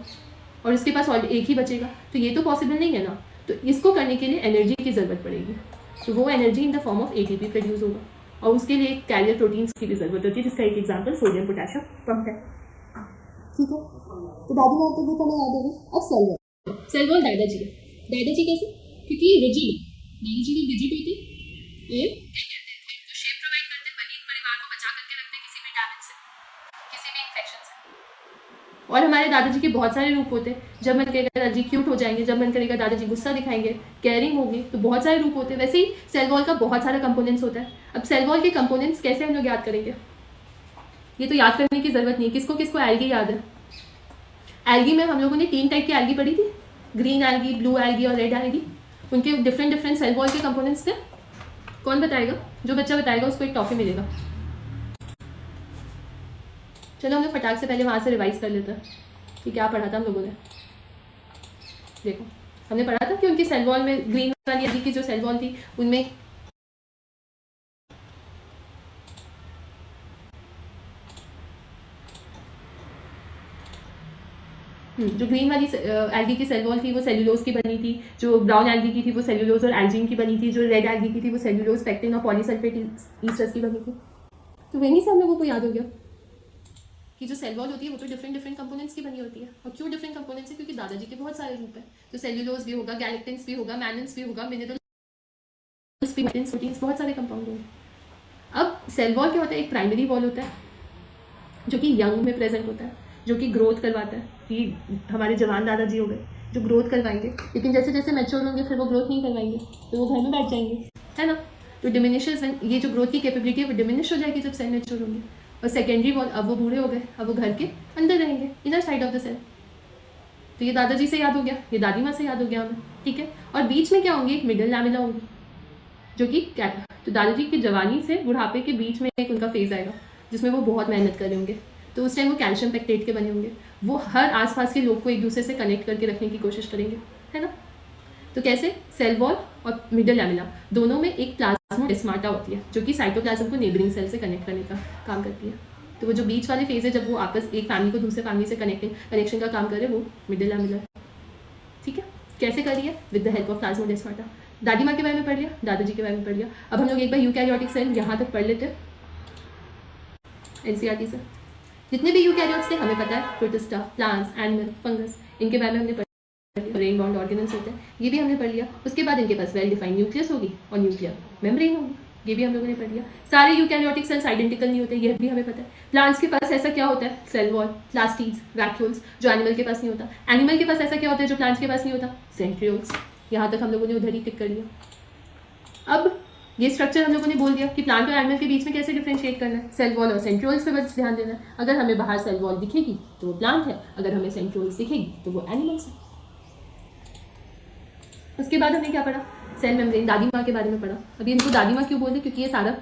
और इसके पास एक ही बचेगा, तो ये तो पॉसिबल नहीं है ना, तो इसको करने के लिए एनर्जी की ज़रूरत पड़ेगी। तो वो energy in the form of ATP produce होगा, और उसके लिए कैरियर प्रोटीन्स की भी ज़रूरत होती है, जिसका एक एग्जांपल सोडियम पोटेशियम पंप है, ठीक है। तो दादी माँ को हमें याद होगी। अब सेल वॉल दादाजी है। दादाजी कैसे? क्योंकि रिजिड है, दादाजी जब रिजिड होती है तो शेप प्रोवाइड करते हैं, बनी परिवार को बचा करके रखते हैं किसी भी डैमेज से, किसी भी इन्फेक्शन से। और हमारे दादाजी के बहुत सारे रूप होते हैं, जब मन करेगा दादाजी क्यूट हो जाएंगे, जब मन करेगा दादाजी गुस्सा दिखाएंगे, केयरिंग होगी, तो बहुत सारे रूप होते हैं। वैसे ही सेल वॉल का बहुत सारा कंपोनेंट्स होता है। अब सेल वॉल के कंपोनेंट्स कैसे हम लोग याद करेंगे? ये तो याद करने की जरूरत नहीं है, किसको किसको एल्गी याद है? एल्गी में हम लोगों ने 3 टाइप की एल्गी पढ़ी थी, ग्रीन एल्गी, ब्लू एल्गी और रेड एल्गी। उनके डिफरेंट सेल वॉल के कंपोनेंट्स थे। कौन बताएगा? जो बच्चा बताएगा उसको एक टॉफी मिलेगा। चलो हम लोग फटाक से पहले वहाँ से रिवाइज कर लेते हैं कि क्या पढ़ा था हम लोगों ने। देखो, हमने पढ़ा था कि उनकी सेल वॉल में ग्रीन वाली एल्गी की जो सेल वॉल थी उनमें जो ग्रीन वाली एल्गी की सेल वॉल थी वो सेल्यूलोज की बनी थी, जो ब्राउन एल्गी की थी वो सेल्यूलोज और एल्जीन की बनी थी, जो रेड एल्गी की थी वो सेल्यूलोज, पेक्टिन और पॉलीसल्फेट ईस्टर्स की बनी थी। तो वहीं से हम लोगों को याद हो गया कि जो सेल वॉल होती है वो तो डिफरेंट कंपोनेंट्स की बनी होती है। और क्यों डिफरेंट कंपोनेंट्स है? क्योंकि दादाजी के बहुत सारे रूप हैं, तो सेल्यूलोज भी होगा, गैलेक्टिन्स भी होगा, मैनन्स भी होगा, मिनरल्स उसकी प्रोटीन्स बहुत सारे कंपाउंड होंगे। अब सेल वॉल क्या होता है, एक प्राइमरी वॉल होता है जो कि यंग में प्रेजेंट होता है, जो कि ग्रोथ करवाता है। कि हमारे जवान दादाजी हो गए जो ग्रोथ करवाएंगे, लेकिन जैसे जैसे मैच्योर होंगे फिर वो ग्रोथ नहीं करवाएंगे, तो वो घर में बैठ जाएंगे, है ना। तो डिमिनिशेस, ये जो ग्रोथ की कैपेबिलिटी है वो डिमिनिश हो जाएगी जब सेल मैच्योर होंगे। और सेकेंडरी वॉल, अब वो बूढ़े हो गए, अब वो घर के अंदर रहेंगे, inner side of the cell. तो ये दादाजी से याद हो गया, ये दादी माँ से याद हो गया हमें, ठीक है। और बीच में क्या होंगी, एक मिडल लैमिना होगी जो कि तो दादाजी की जवानी से बुढ़ापे के बीच में एक उनका फेज आएगा जिसमें वो बहुत मेहनत कर रहे होंगे। तो उस टाइम वो कैल्शियम पेक्टेट के बने होंगे, वो हर आसपास के लोग को एक दूसरे से कनेक्ट करके रखने की कोशिश करेंगे, है ना। तो कैसे, सेल वॉल और मिडल लैमिना दोनों में एक प्लाज्मोडेस्माटा होती है जो कि साइटोप्लाज्म को नेबरिंग सेल से कनेक्ट करने का काम करती है। तो वो जो बीच वाले फेज है, जब वो आपस एक फैमिली को दूसरे फैमिली से कनेक्शन का काम करे, वो मिडल लैमिना है, ठीक है। कैसे करी है, with the help of plasmodesmata. दादी माँ के बारे में पढ़ लिया, दादाजी के बारे में पढ़ लिया। अब हम लोग एक बार यूकैरियोटिक सेल यहाँ तक पढ़ लेते हैं एनसीईआरटी से। जितने भी यूकैरियोट्स थे हमें पता है, प्रोटिस्टा, प्लांट्स, एनिमल, फंगस, इनके बारे में हमने पढ़ लिया। ब्रेन बाउंड ऑर्गेनल्स होते हैं, ये भी हमने पढ़ लिया। उसके बाद इनके पास वेल डिफाइंड न्यूक्लियस होगी और न्यूक्लियर मेम्ब्रेन होगी, ये भी हम लोगों ने पढ़ लिया। सारे यूकैरियोटिक सेल्स आइडेंटिकल नहीं होते, ये भी हमें पता है। प्लांट्स के पास ऐसा क्या होता है, सेल वॉल, प्लास्टिड्स, वैक्यूल्स, जो एनिमल के पास नहीं होता। एनिमल के पास ऐसा क्या होता है जो प्लांट्स के पास नहीं होता, सेंट्रियोल्स। यहाँ तक हम लोगों ने उधर ही टिक कर लिया। अब ये स्ट्रक्चर हम लोगों ने बोल दिया कि प्लांट और एनिमल के बीच में कैसे डिफरेंशिएट करना है, सेल वॉल और सेंट्रियोल्स पे बस ध्यान देना है। अगर हमें बाहर सेल वॉल दिखेगी तो वो प्लांट है, अगर हमें सेंट्रियोल्स दिखेगी तो वो एनिमल्स है। उसके बाद हमने क्या पढ़ा, सेल मेम्ब्रेन, दादी माँ के बारे में पढ़ा। अभी इनको दादी माँ क्यों बोलते हैं, क्योंकि ये सारा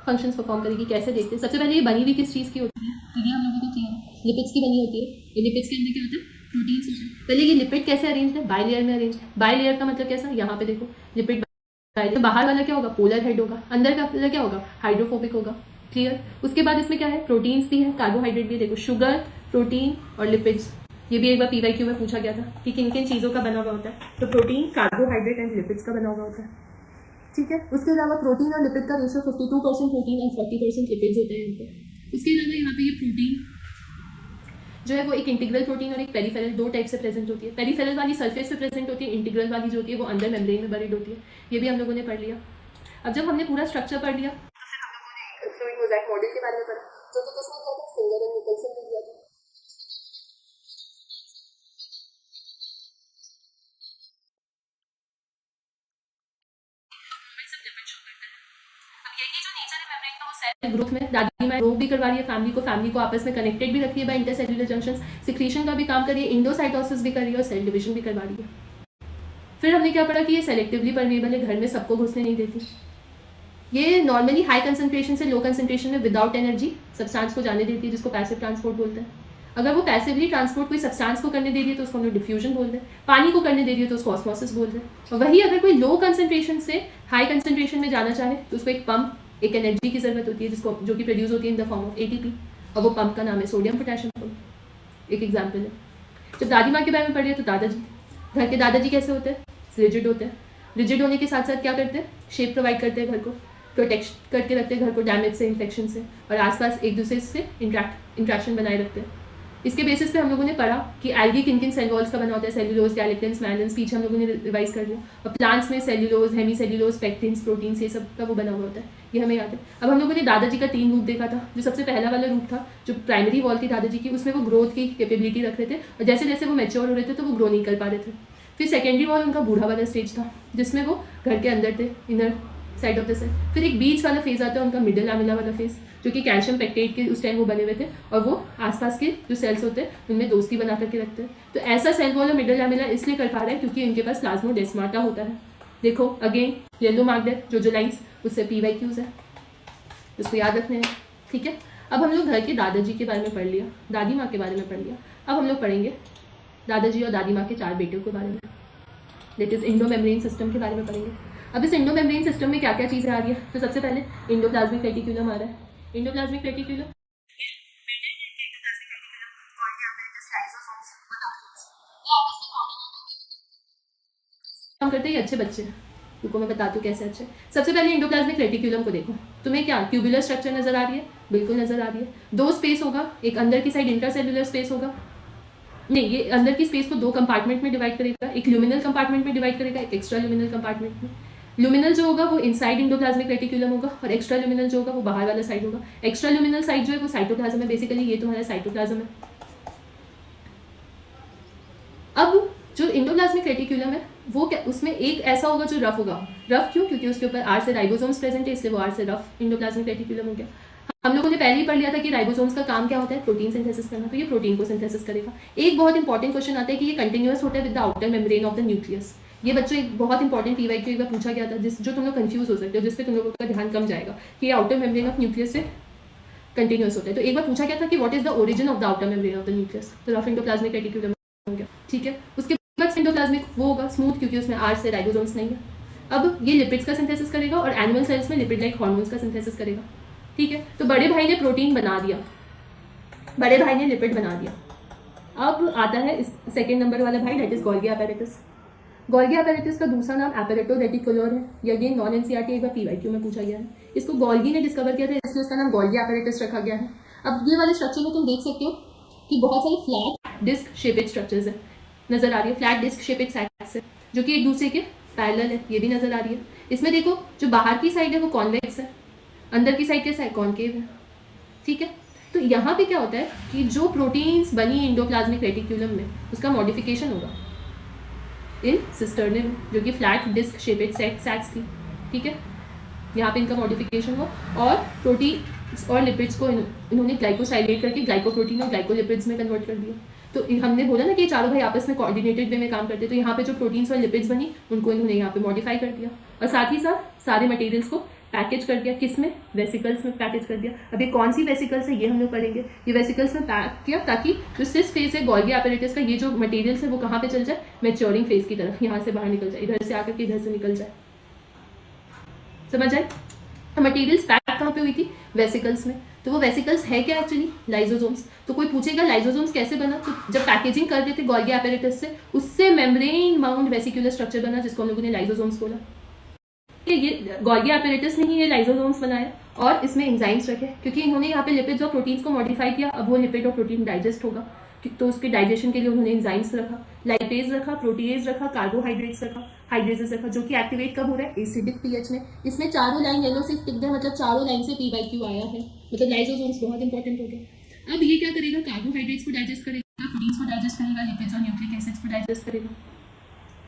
फंक्शंस परफॉर्म करेगी। कैसे देखते हैं, सबसे पहले ये बनी हुई किस चीज़ की होती है, तो ये हम लोगों को चाहिए लिपिड्स की बनी होती है। ये लिपिड्स के अंदर क्या होता है, प्रोटीन्स होते हैं। पहले ये लिपिड कैसे अरेंज है, बाय लेयर में अरेंज है। बाय लेयर का मतलब कैसा, यहाँ पे देखो लिपिड, बाहर वाला क्या होगा, पोलर हेड होगा, अंदर का वाला क्या होगा, हाइड्रोफोबिक होगा, क्लियर। उसके बाद इसमें क्या है, प्रोटीन्स भी है, कार्बोहाइड्रेट भी है। देखो शुगर, प्रोटीन और लिपिड्स, ये भी एक बार पीवाईक्यू में पूछा गया था कि किन किन चीज़ों का बना हुआ होता है, तो प्रोटीन, कार्बोहाइड्रेट एंड लिपिड्स का बना हुआ होता है, ठीक है। उसके अलावा प्रोटीन और लिपिड का रेशियो 52% प्रोटीन एंड 40% लिपिड्स होते हैं यहाँ पे। उसके अलावा यहाँ पे ये प्रोटीन जो है वो एक इंटीग्रल प्रोटीन और एक पेरिफेरल, दो टाइप से प्रेजेंट होती है। पेरिफेरल वाली सरफेस पे प्रेजेंट होती है, इंटीग्रल वाली जो होती है वो अंदर मेम्ब्रेन में बरीड होती है। ये भी हम लोगों ने पढ़ लिया। अब जब हमने पूरा स्ट्रक्चर पढ़ लिया तो फिर हम लोगों ने फ्लूइड मोज़ेक मॉडल के बारे में पढ़ा, जो कि किसने दिया था, सिंगर एंड निकलसन ने दिया था। ग्रुप में दादी माँ रोग भी करवा रही है फैमिली को आपस में कनेक्टेड भी रख रही है बाय इंटरसेल्युलर जंक्शंस, सिक्रीशन का भी काम कर रही है, इंडोसाइटोसिस भी कर रही है और सेल डिविजन भी करवा रही है। फिर हमने क्या पढ़ा कि ये सेलेक्टिवली परमेबल है, घर में सबको घुसने नहीं देती। ये नॉर्मली हाई कंसंट्रेशन से लो कंसंट्रेशन में विदाउट एनर्जी सब्सटेंस को जाने देती है, जिसको पैसिव ट्रांसपोर्ट बोलते हैं। अगर वो पैसिवली ट्रांसपोर्ट कोई सब्सटेंस को करने दे रही है तो उसको हम लोग डिफ्यूजन बोलते हैं। पानी को करने दे रही है तो उसको ऑस्मोसिस बोलते हैं। और वही अगर कोई लो कंसंट्रेशन से हाई कंसंट्रेशन में जाना चाहे तो उसको एक पंप, एक एनर्जी की जरूरत होती है जिसको जो कि प्रोड्यूस होती है in the form of ATP, और वो पंप का नाम है सोडियम पोटेशियम पंप। एक एग्जाम्पल है। जब दादी माँ के बारे में पढ़िए तो दादाजी, घर के दादाजी कैसे होते हैं, रिजिड होते हैं। रिजिड होने के साथ साथ क्या करते हैं, शेप प्रोवाइड करते हैं, घर को प्रोटेक्ट करके रखते हैं, घर को डैमेज से, इन्फेक्शन से, और आसपास एक दूसरे से इंट्रैक्शन बनाए रखते हैं। इसके बेसिस पे हम लोगों ने पढ़ा कि एल्गी किन किन सेल वॉल्स का बना होता है, सेल्यूलोज, गैलेक्टिन्स, मैलिन्स, पीछे हम लोगों ने रिवाइज कर लिया। और प्लांट्स में cellulose, hemicellulose, pectins, proteins, ये सब का वो बना हुआ होता है, ये हमें याद है। अब हम लोगों ने दादाजी का 3 रूप देखा था। जो सबसे पहला वाला रूप था, जो प्राइमरी वॉल थी दादाजी की, उसमें वो ग्रोथ की कैपेबिलिटी रख रहे थे, और जैसे जैसे वो मैच्योर हो रहे थे तो वो ग्रो नहीं कर पा रहे थे। फिर सेकेंडरी वॉल उनका बूढ़ा वाला स्टेज था, जिसमें वो घर के अंदर थे, inner side of the cell. फिर एक बीच वाला फेज आता है उनका, मिडल लैमिना वाला फेज, जो कि कैल्शियम पेक्टेट के उस टाइम वो बने हुए थे, और वो आसपास के जो सेल्स होते हैं उनमें दोस्ती बना करके रखते हैं। तो ऐसा सेल वॉल और मिडल लैमिना इसलिए कर पा रहा है क्योंकि इनके पास प्लाज्मोडेस्माटा होता है। देखो अगेन येलो मार्क्ड है, जो लाइन्स उससे पीवाईक्यूज है, उसको याद रखने हैं, ठीक है। अब हम लोग घर के दादाजी के बारे में पढ़ लिया, दादी माँ के बारे में पढ़ लिया। अब हम लोग पढ़ेंगे दादाजी और दादी माँ के 4 बेटों के बारे में, दैट इज इंडोमेम्ब्रेन सिस्टम के बारे में पढ़ेंगे। अब इस इंडोमेम्ब्रेन सिस्टम में क्या क्या चीज़ें आ रही है, तो सबसे पहले इंडोप्लाज्मिक रेटिक्यूलम आ रहा है। इंडोप्लाज्मिक रेटिक्यूलम काम करते हैं, ये अच्छे बच्चे हैं, रुको मैं बताती हूँ कैसे अच्छे। सबसे पहले इंडोप्लाज्मिक रेटिक्यूलम को देखो, तुम्हें क्या ट्यूबुलर स्ट्रक्चर नजर आ रही है, बिल्कुल नजर आ रही है। 2 स्पेस होगा, एक अंदर की साइड इंटरसेल्युलर स्पेस होगा, नहीं ये अंदर की स्पेस को 2 कंपार्टमेंट में डिवाइड करेगा, एक ल्यूमिनल कंपार्टमेंट में डिवाइड करेगा, एक एक्स्ट्रा ल्यूमिनल कंपार्टमेंट में। ल्यूमिनल जो होगा वो इनसाइड इंडोप्लाज्मिक रेटिकुलम होगा और एक्स्ट्रा ल्यूमिनल जो होगा वो बाहर वाला साइड होगा। एक्स्ट्रा ल्यूमिनल साइड जो है वो साइटोप्लाज्म है, बेसिकली ये तुम्हारा साइटोप्लाज्म है। अब जो इंडोप्लाज्मिक रेटिकुलम है वो क्या, उसमें एक ऐसा होगा जो रफ होगा। रफ क्यों? क्योंकि उसके ऊपर आर से राइबोसोम्स प्रेजेंट है, इसलिए वो आर से रफ इंडोप्लाज्मिक रेटिकुलम हो गया। हम लोगों ने पहले ही पढ़ लिया था कि राइबोसोम्स का काम क्या होता है, प्रोटीन सिंथेसिस करना, तो ये प्रोटीन को सिंथेसिस करेगा। एक बहुत इंपॉर्टेंट क्वेश्चन आता है कि ये कंटिन्यूअस होता है with the outer membrane of the nucleus. ये बच्चों एक बहुत इंपॉर्टेंट पीवाईक्यू एक बार पूछा गया था, जिस जो तुम लोग कंफ्यूज हो सकते हो, जिसपे तुम लोगों का ध्यान कम जाएगा कि ये आउटर मेम्ब्रेन ऑफ न्यूक्लियस से कंटिन्यूअस होता है। तो एक बार पूछा गया था कि what is the origin of the outer membrane of the nucleus, तो रफ इंडोप्लाज्मिक रेटिकुलम हो गया। ठीक है, उसके बाद इंडोप्लाज्मिक वो होगा स्मूथ, क्योंकि उसमें आर से राइबोसोम्स नहीं है। अब ये लिपिड्स का सिंथेसिस करेगा और एनिमल सेल्स में लिपिड लाइक हार्मोन्स का सिंथेसिस करेगा। ठीक है, तो बड़े भाई ने प्रोटीन बना दिया, बड़े भाई ने लिपिड बना दिया। अब आता है इस सेकेंड नंबर वाला भाई, that is Golgi apparatus। Golgi apparatus का दूसरा नाम एपेरेटो रेटिकुलर है। ये अगेन नॉन एनसीईआरटी एक बार पीवाईक्यू में पूछा गया है। इसको गोल्गी ने डिस्कवर किया था, इसलिए उसका नाम गोल्गी apparatus रखा गया है। अब ये वाले स्ट्रक्चर में तुम देख सकते हो कि बहुत सारे फ्लैट डिस्क शेपेड स्ट्रक्चर्स है, नजर आ रही है, फ्लैट डिस्क शेपेड सैक्स है जो कि एक दूसरे के पैरेलल है, ये भी नजर आ रही है। इसमें देखो जो बाहर की साइड है वो कॉन्वेक्स है, अंदर की साइड कैसा है, कॉन्केव है। ठीक है, तो यहाँ पे क्या होता है कि जो प्रोटीन्स बनी इंडोप्लाज्मिक रेटिकुलम में उसका मॉडिफिकेशन होगा इन सिस्टर्ने में, जो कि फ्लैट डिस्क शेपेड सैक्स थी। ठीक है, यहाँ पे इनका मॉडिफिकेशन हुआ और प्रोटीन्स और लिपिड्स को इन्होंने ग्लाइकोसाइलेट करके ग्लाइकोप्रोटीन और ग्लाइकोलिपिड्स में कन्वर्ट कर दिया। तो हमने बोला ना कि ये चारों भाई आपस में कोऑर्डिनेटेड वे में काम करते हैं, तो यहाँ पे जो प्रोटीन्स और लिपिड्स बनी उनको इन्होंने यहाँ पे मॉडिफाई कर दिया और साथ ही साथ सारे मटेरियल्स को पैकेज कर दिया। किस में? वेसिकल्स में पैकेज कर दिया। अब ये कौन सी वेसिकल्स है ये हम लोग पढ़ेंगे। ये वेसिकल्स में पैक किया ताकि जो सिस फेज है गोल्गी apparatus का, ये जो मटेरियल्स है वो कहाँ पे चल जाए, मैच्योरिंग फेज की तरफ, यहाँ से बाहर निकल जाए, इधर से आकर के इधर से निकल जाए। समझ आए? मटेरियल्स पैक कहाँ पे हुई थी? वेसिकल्स में। तो वो वेसिकल्स है क्या एक्चुअली? लाइजोसोम्स। तो कोई पूछेगा लाइजोसोम्स कैसे बना, तो जब पैकेजिंग कर रहे थे गोल्गी apparatus से, उससे मेम्ब्रेन बाउंड वेसिकुलर स्ट्रक्चर बना जिसको हम लोगों ने लाइजोसोम्स बोला। ये गोल्गी apparatus ने ही ये लाइजोसोम्स बनाया और इसमें एंजाइम्स रखे, क्योंकि इन्होंने यहाँ पे लिपिड्स और प्रोटीन्स को मॉडिफाई किया। अब वो लिपिड और प्रोटीन डाइजेस्ट होगा, तो उसके डाइजेशन के लिए उन्होंने एंजाइम्स रखा, लाइपेज रखा, प्रोटीएज रखा, कार्बोहाइड्रेट्स रखा, हाइड्रेजेस रखा, जो कि एक्टिवेट कब हो रहा है? एसिडिक पीएच में। इसमें चारों लाइन येलो से टिक दे, मतलब चारों लाइन से पीवाईक्यू आया है, मतलब लाइजोसोम्स बहुत इंपॉर्टेंट हो गए। अब ये क्या करेगा? कार्बोहाइड्रेट्स को डाइजेस्ट करेगा, प्रोटीन्स को डाइजेस्ट करेगा, लिपिड्स और न्यूक्लिक एसिड्स को डाइजेस्ट करेगा।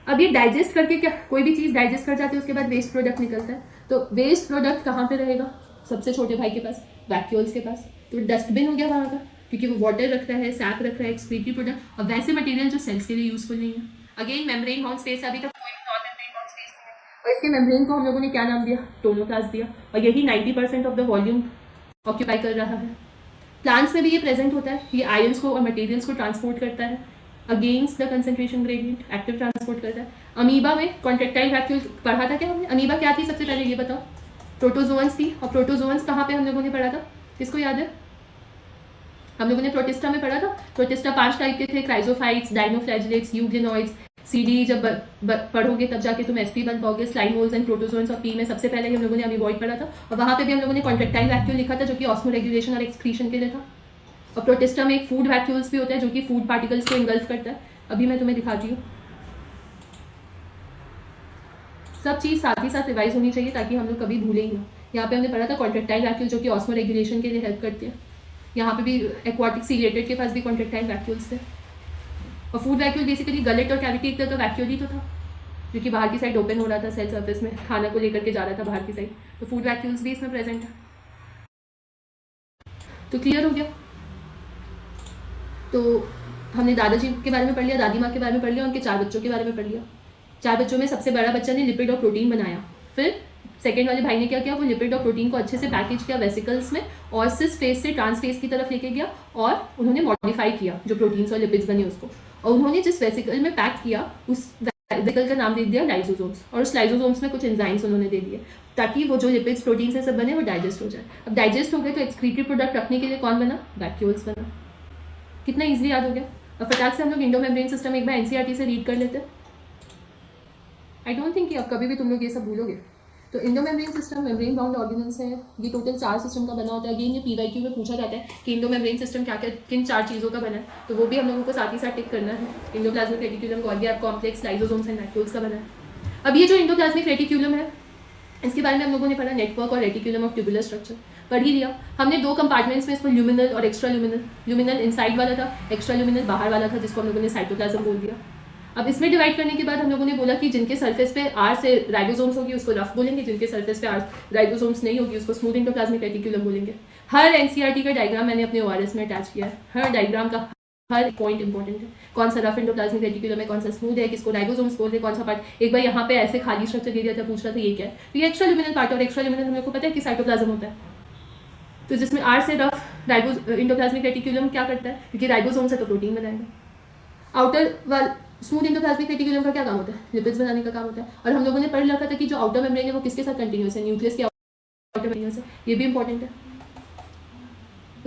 अब ये डाइजेस्ट करके क्या, कोई भी चीज़ डाइजेस्ट कर जाती है उसके बाद वेस्ट प्रोडक्ट निकलता है, तो वेस्ट प्रोडक्ट कहाँ पे रहेगा? सबसे छोटे भाई के पास, वैक्यूल्स के पास। तो डस्टबिन हो गया वहाँ का, क्योंकि वो वाटर रख रहा है, सैप रख रहा है, एक्सक्रीटरी प्रोडक्ट और वैसे मटेरियल जो सेल्स के लिए यूजफुल नहीं है। अगेन मेम्ब्रेन बाउंड स्पेस, अभी तक कोई भी नॉन मेम्ब्रेन बाउंड स्पेस नहीं है, और इसके मेम्ब्रेन को हम लोगों ने क्या नाम दिया? टोनोप्लास्ट दिया, और यही 90% ऑफ द वॉल्यूम ऑक्यूपाई कर रहा है। प्लांट्स में भी ये प्रेजेंट होता है, ये आयंस को और मटेरियल्स को ट्रांसपोर्ट करता है against the concentration gradient, active transport करता है। अमीबा में कॉन्ट्रेक्टाइल वैक्यूल पढ़ा था क्या हमने? अमीबा क्या थी सबसे पहले ये बताओ? प्रोटोजोअन्स थी, और प्रोटोजोअन्स कहाँ पे हम लोगों ने पढ़ा था? किसको याद है? हम लोगों ने प्रोटिस्टा में पढ़ा था। प्रोटिस्टा 5 टाइप के थे, क्राइजोफाइट्स, डाइनोफ्लैजिलेट्स, यूग्लिनॉइड्स। सीडी जब पढ़ोगे तब जाके तुम एसपी बन पाओगे। स्लाइमोल्स एंड प्रोटोजोन्स और पी में सबसे पहले हम लोगों ने अमीबॉइड पढ़ा था, और वहाँ पे भी हम लोगों ने कॉन्ट्रेक्टाइल वैक्यूल लिखा था जो कि ऑस्मो रेगुलेशन और एक्सक्रीशन के लिए था। और प्रोटिस्टा में एक फूड वैक्यूल्स भी होता है जो कि फूड पार्टिकल्स को इनगल्फ करता है। अभी मैं तुम्हें दिखाती हूँ, सब चीज़ साथ ही साथ रिवाइज होनी चाहिए ताकि हम लोग कभी भूलें ही ना। यहाँ पे हमने पढ़ा था कॉन्ट्रेक्टाइल वैक्यूल जो कि ऑस्मो रेगुलेशन के लिए हेल्प करते हैं। यहाँ पे भी एक्वाटिक सीलेटेड के पास भी कॉन्ट्रेक्टाइल वैक्यूल्स थे। और फूड वैक्यूल बेसिकली गलेट और कैविटी एक तरह का वैक्यूल ही तो था, जो कि बाहर की साइड ओपन हो रहा था सेल सर्फेस में, खाना को लेकर के जा रहा था बाहर की साइड। तो फूड वैक्यूल्स भी इसमें प्रेजेंट है। तो क्लियर हो गया? तो हमने दादाजी के बारे में पढ़ लिया, दादी माँ के बारे में पढ़ लिया, उनके 4 बच्चों के बारे में पढ़ लिया। 4 बच्चों में सबसे बड़ा बच्चा ने लिपिड और प्रोटीन बनाया। फिर सेकेंड वाले भाई ने क्या किया? वो लिपिड और प्रोटीन को अच्छे से पैकेज किया वेसिकल्स में, और सिस फेज से ट्रांस फेज की तरफ लेके गया, और उन्होंने मॉडिफाई किया जो प्रोटीन्स और लिपिड्स बने उसको। और उन्होंने जिस वेसिकल में पैक किया उस वेसिकल का नाम दे दिया लाइजोसोम्स, और उस लाइजोसोम्स में कुछ एंजाइम्स उन्होंने दे दिए ताकि वो जो लिपिड्स प्रोटीन से सब बने वो डाइजेस्ट हो जाए। अब डाइजेस्ट हो गए तो एक्सक्रीटरी प्रोडक्ट रखने के लिए कौन बना? वैक्यूल्स बना। कितना ईजिली याद हो गया? और फटाक से हम लोग इंडो मेम्ब्रेन सिस्टम एक बार एनसीईआरटी से रीड कर लेते हैं। आई डोंट थिंक कि अब कभी भी तुम लोग ये सब भूलोगे। तो Indo membrane system membrane bound organelles है, ये टोटल 4 सिस्टम का बना होता है। अगेन ये पीवाईक्यू में पूछा जाता है कि इंडो मेम्ब्रेन सिस्टम क्या क्या किन 4 चीज़ों का बना है, तो वो भी हम लोगों को साथ ही साथ टिक करना है। Endoplasmic reticulum, Golgi complex, lysosomes and vacuoles का बना है। अब ये जो इंडोप्लाज्मिक रेटिक्यूलम है, इसके बारे में हम लोगों ने पढ़ा, नेटवर्क और रेटिक्यूलम ऑफ ट्यूबुलर स्ट्रक्चर पढ़ ही लिया हमने। दो कंपार्टमेंट्स में इसको ल्यूमिनल और एक्स्ट्रा ल्यूमिनल, ल्यूमिनल इनसाइड वाला था, एक्स्ट्रा ल्यूमिनल बाहर वाला था, जिसको हम लोगों ने साइटोप्लाज्म बोल दिया। अब इसमें डिवाइड करने के बाद हम लोगों ने बोला कि जिनके सरफेस पे आर से राइबोसोम्स होगी उसको रफ बोलेंगे, जिनके सरफेस पे आर राइबोसोम्स नहीं होगी उसको स्मूथ इंडोप्लाज्मिक रेटिक्यूलम बोलेंगे। हर एनसीईआरटी का डायग्राम मैंने अपने ओआरएस में अटैच किया है, हर डायग्राम का हर पॉइंट इंपॉर्टेंट है, कौन सा रफ इंडोप्लाज्मिक रेटिक्यूलम है, कौन सा स्मूथ है, किसको राइबोसोम्स बोलते हैं, कौन सा पार्ट। एक बार यहाँ पे ऐसे खाली स्ट्रक्चर दे दिया था, पूछ रहा था ये क्या है, तो ये एक्स्ट्रा ल्यूमिनल पार्ट, और एक्स्ट्रा ल्यूमिनल हम लोग को पता है कि साइटोप्लाज्म होता है। तो जिसमें आर से रफ इंडोप्लाज्मिक रेटिक्यूलम क्या करता है, क्योंकि राइबोसोम्स है तो प्रोटीन बनाएगा। आउटर वाल स्मूथ इंडोप्लाज्मिक रेटिक्यूलम का क्या काम होता है, लिपिड्स बनाने का काम होता है। और हम लोगों ने पढ़ रखा था कि जो आउटर मेम्ब्रेन है वो किसके साथ कंटिन्यूस है, न्यूक्लियस के आउटर कंटिन्यूस है, ये भी इंपॉर्टेंट है।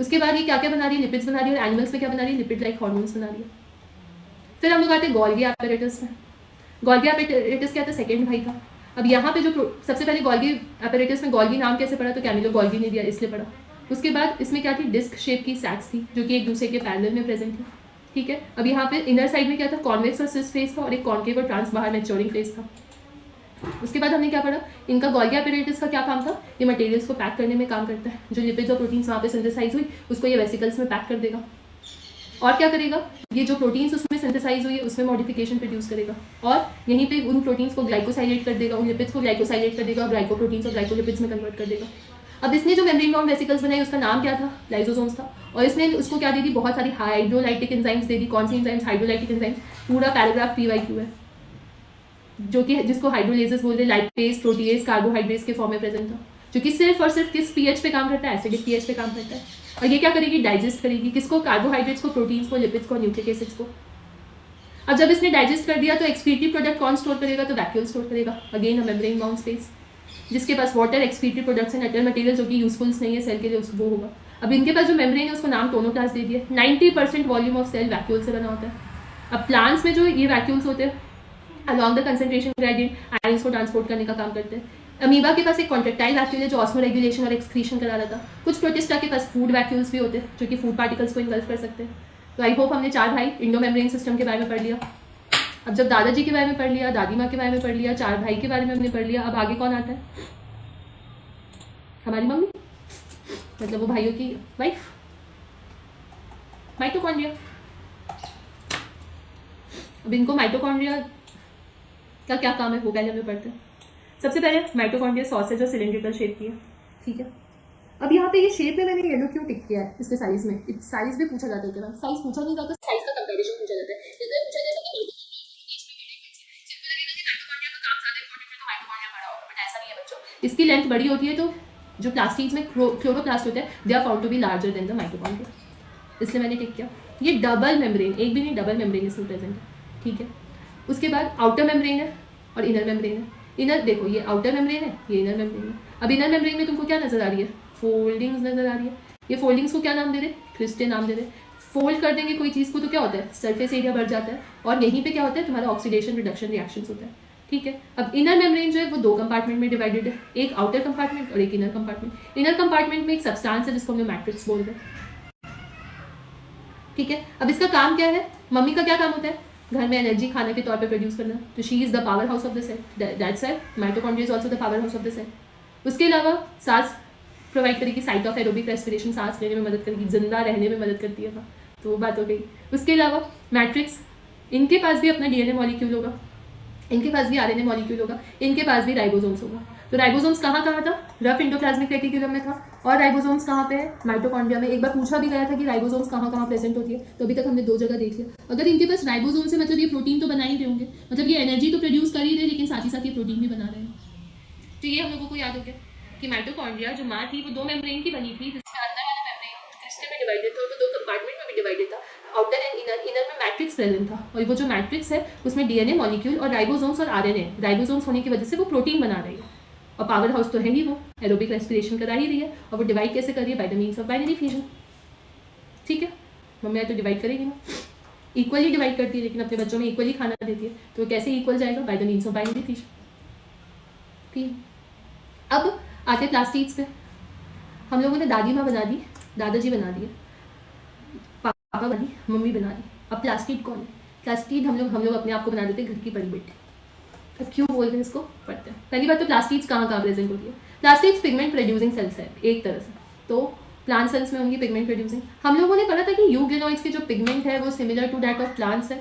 उसके बाद ये क्या क्या बना रही है, लिपिड्स बना रही है, और एनिमल्स में क्या बना रही है, लिपिड लाइक हार्मोन्स बना रही है। फिर हम लोग आते हैं गोल्गी एपेरेटस में। गोल्गी एपेरेटस क्या था, सेकेंड भाई था। अब यहाँ पे जो सबसे पहले गोल्गी एपेरेटस में गोल्गी नाम कैसे पड़ा, तो कैमिलो गोल्गी ने दिया इसलिए पड़ा। उसके बाद इसमें क्या थी, डिस्क शेप की सैक्स थी जो कि एक दूसरे के पैरेलल में प्रेजेंट थी, ठीक है। अब यहाँ पे इनर साइड में क्या था, कॉन्वेक्स और सिस फेस था, और एक कॉन्केव और ट्रांस बाहर मैच्योरिंग फेस था। उसके बाद हमने क्या पढ़ा, इनका गोल्गी एपेरेटस का क्या काम था, ये मटेरियल्स को पैक करने में काम करता है। जो लिपिड्स और प्रोटीन्स वहाँ पे सिंथेसाइज हुई उसको ये वेसिकल्स में पैक कर देगा, और क्या करेगा, ये जो प्रोटीन्स उसमें सिंथेसाइज हुई है उसमें मॉडिफिकेशन प्रोड्यूस करेगा, और यहीं पे उन प्रोटीन्स को ग्लाइकोसाइलेट कर देगा, उन लिपिड्स को ग्लाइकोसाइलेट कर देगा, और ग्लाइकोप्रोटीन्स और ग्लाइकोलिपिड्स में कन्वर्ट कर देगा। अब इसने जो मेम्ब्रेन बाउंड वेसिकल्स बनाई उसका नाम क्या था, लाइसोसोम्स था, और इसने उसको क्या दे दी, बहुत सारी हाइड्रोलाइटिक एंजाइम्स दे दी। कौन सी एंजाइम्स, हाइड्रोलाइटिक एंजाइम्स, पूरा पैराग्राफ PYQ है, जो कि जिसको हाइड्रोलेजेस बोलते हैं, लाइपेज, प्रोटीएज, कार्बोहाइड्रेट्स के फॉर्म में प्रेजेंट था, जो कि सिर्फ और सिर्फ किस पीएच पे काम करता है, एसिडिक पीएच पे काम करता है। और ये क्या करेगी, डाइजेस्ट करेगी, किसको, कार्बोहाइड्रेट्स को, प्रोटीन्स को, लिपिड्स को, न्यूक्लिक एसिड्स को। अब जब इसने डाइजेस्ट कर दिया तो एक्सक्रीटरी प्रोडक्ट कौन स्टोर करेगा, तो वैक्यूल स्टोर करेगा, again a membrane bound space, जिसके पास water, excretory products and other material जो कि यूजफुल्स नहीं है सेल के लिए, वो होगा। अब इनके पास जो मेम्ब्रेन है उसको नाम टोनोप्लास्ट दे दिया। 90% वॉल्यूम ऑफ सेल वैक्यूल से बना होता है। अब प्लांट्स में जो ये वैक्यूल्स होते हैं along the concentration gradient ions को ट्रांसपोर्ट करने का काम करते हैं। अमीबा के पास एक कॉन्ट्रेक्टाइल वैक्यूल है जो ऑस्मो रेगुलेशन और एक्सक्रीशन करा रहा था। कुछ प्रोटिस्टा के पास फूड वैक्यूल्स भी होते हैं जो कि फूड पार्टिकल्स को इन्वल्व कर सकते हैं। तो आई होप हमने चार भाई इंडो मेम्ब्रेन सिस्टम के बारे में पढ़ लिया। अब जब दादाजी के बारे में पढ़ लिया, दादी माँ के बारे में पढ़ लिया, चार भाई के बारे में हमने पढ़ लिया, अब आगे कौन आता है, हमारी मम्मी, मतलब वो भाइयों की वाइफ, माइटोकॉन्ड्रिया। अब इनको माइटोकॉन्ड्रिया का क्या काम है वो पहले हमें पढ़ते हैं। सबसे पहले माइटोकॉन्ड्रिया सॉसेज और सिलेंड्रिकल शेप की है, ठीक है। अब यहाँ पे ये शेप में मैंने येलो क्यों टिक किया है, इसके साइज में, साइज भी पूछा जाता है क्या, साइज पूछा नहीं जाता, साइज का कंपैरिजन पूछा जाता है। जैसे पूछा जाता है कि ऐसा नहीं है बच्चों, इसकी लेंथ बड़ी होती है तो जो प्लास्टिड्स में क्लोरोप्लास्ट होते हैं they are found to be larger than the mitochondria, इसलिए मैंने टिक किया। ये डबल मेम्ब्रेन, एक भी नहीं डबल मेम्ब्रेन इसमें प्रेजेंट है, ठीक है। उसके बाद आउटर मेम्ब्रेन है और इनर मेम्ब्रेन है। इनर देखो ये आउटर मेम्ब्रेन है, ये इनर मेम्ब्रेन है। अब इनर मेम्ब्रेन में तुमको क्या नजर आ रही है, फोल्डिंग्स नजर आ रही है। ये फोल्डिंग्स को क्या नाम दे रहे, क्रिस्टे नाम दे रहे। फोल्ड कर देंगे कोई चीज़ को तो क्या होता है, सरफेस एरिया बढ़ जाता है, और यहीं पे क्या होता है, तुम्हारा ऑक्सीडेशन रिडक्शन रिएक्शंस होता है, ठीक है। अब इनर मेम्ब्रेन जो है वो दो कंपार्टमेंट में डिवाइडेड है, एक आउटर कंपार्टमेंट और एक इनर कंपार्टमेंट। इनर कंपार्टमेंट में एक सब्सटेंस है जिसको हम मैट्रिक्स बोलते हैं, ठीक है। अब इसका काम क्या है, मम्मी का क्या काम होता है, घर में एनर्जी खाने के तौर पे प्रोड्यूस करना, तो she is the powerhouse of the cell, that's why mitochondria is also the powerhouse of the cell. उसके अलावा सांस प्रोवाइड करेगी, साइट ऑफ एरोबिक रेस्पिरेशन, सांस लेने में मदद करेगी, जिंदा रहने में मदद करती है, तो वो बात हो गई। उसके अलावा मैट्रिक्स, इनके पास भी अपना DNA मॉलिक्यूल होगा, इनके पास भी RNA मॉलिक्यूल होगा, इनके पास भी राइबोसोम्स होगा। तो राइबोसोम्स कहाँ कहाँ था, रफ इंडोप्लाज्मिक रेटिक्यूलम में था, और राइबोसोम्स कहाँ पे है, माइटोकॉन्ड्रिया में। एक बार पूछा भी गया था कि राइबोसोम्स कहाँ कहाँ प्रेजेंट होती है, तो अभी तक हमने दो जगह देख लिया। अगर इनके पास राइबोसोम्स है मतलब ये प्रोटीन तो बना ही रहे होंगे, मतलब ये एनर्जी तो प्रोड्यूस कर ही रहे, लेकिन साथ ही साथ ये प्रोटीन भी बना रहे हैं। तो ये हम लोगों को याद हो गया कि माइटोकॉन्ड्रिया जो माँ थी वो दो मेम्ब्रेन की बनी थी, जिसमें अंदर वाला मेम्ब्रेन क्रिस्टल में डिवाइडेड था और वो दो कंपार्टमेंट में भी डिवाइडेड था, आउटर एंड इनर। इनर में मैट्रिक्स प्रेजेंट था, और वो जो मैट्रिक्स है उसमें DNA मॉलिक्यूल और राइबोसोम्स और RNA, राइबोसोम्स होने की वजह से वो प्रोटीन बना रही है, और पावर हाउस तो है ही, वो एरोबिक रेस्पिरेशन करा ही रही है, और वो डिवाइड कैसे कर रही है, by the means of binary fusion, ठीक है। मम्मी तो डिवाइड करेगी ना, इक्वली डिवाइड करती है, लेकिन अपने बच्चों में इक्वली खाना देती है, तो कैसे इक्वल जाएगा, by the means of binary fusion, ठीक है। अब आते प्लास्टिड्स पे, हम लोगों ने दादी माँ बना दी, दादाजी बना दिए, पापा बनी, मम्मी बना दी। अब प्लास्टिड कौन है, प्लास्टिड हम लोग अपने आप को बना देते घर की बड़ी बेटी, अब क्यों बोल रहे हैं इसको, पढ़ते हैं। पहली बात तो प्लास्टिड्स कहाँ कहाँ प्रेजेंट होती है। प्लास्टिड्स पिगमेंट प्रोड्यूसिंग सेल्स है एक तरह से, तो प्लांट सेल्स में होंगी पिगमेंट प्रोड्यूसिंग। हम लोगों ने पढ़ा था कि यूग्लिनोइड्स के जो पिगमेंट है वो similar to that of plants है।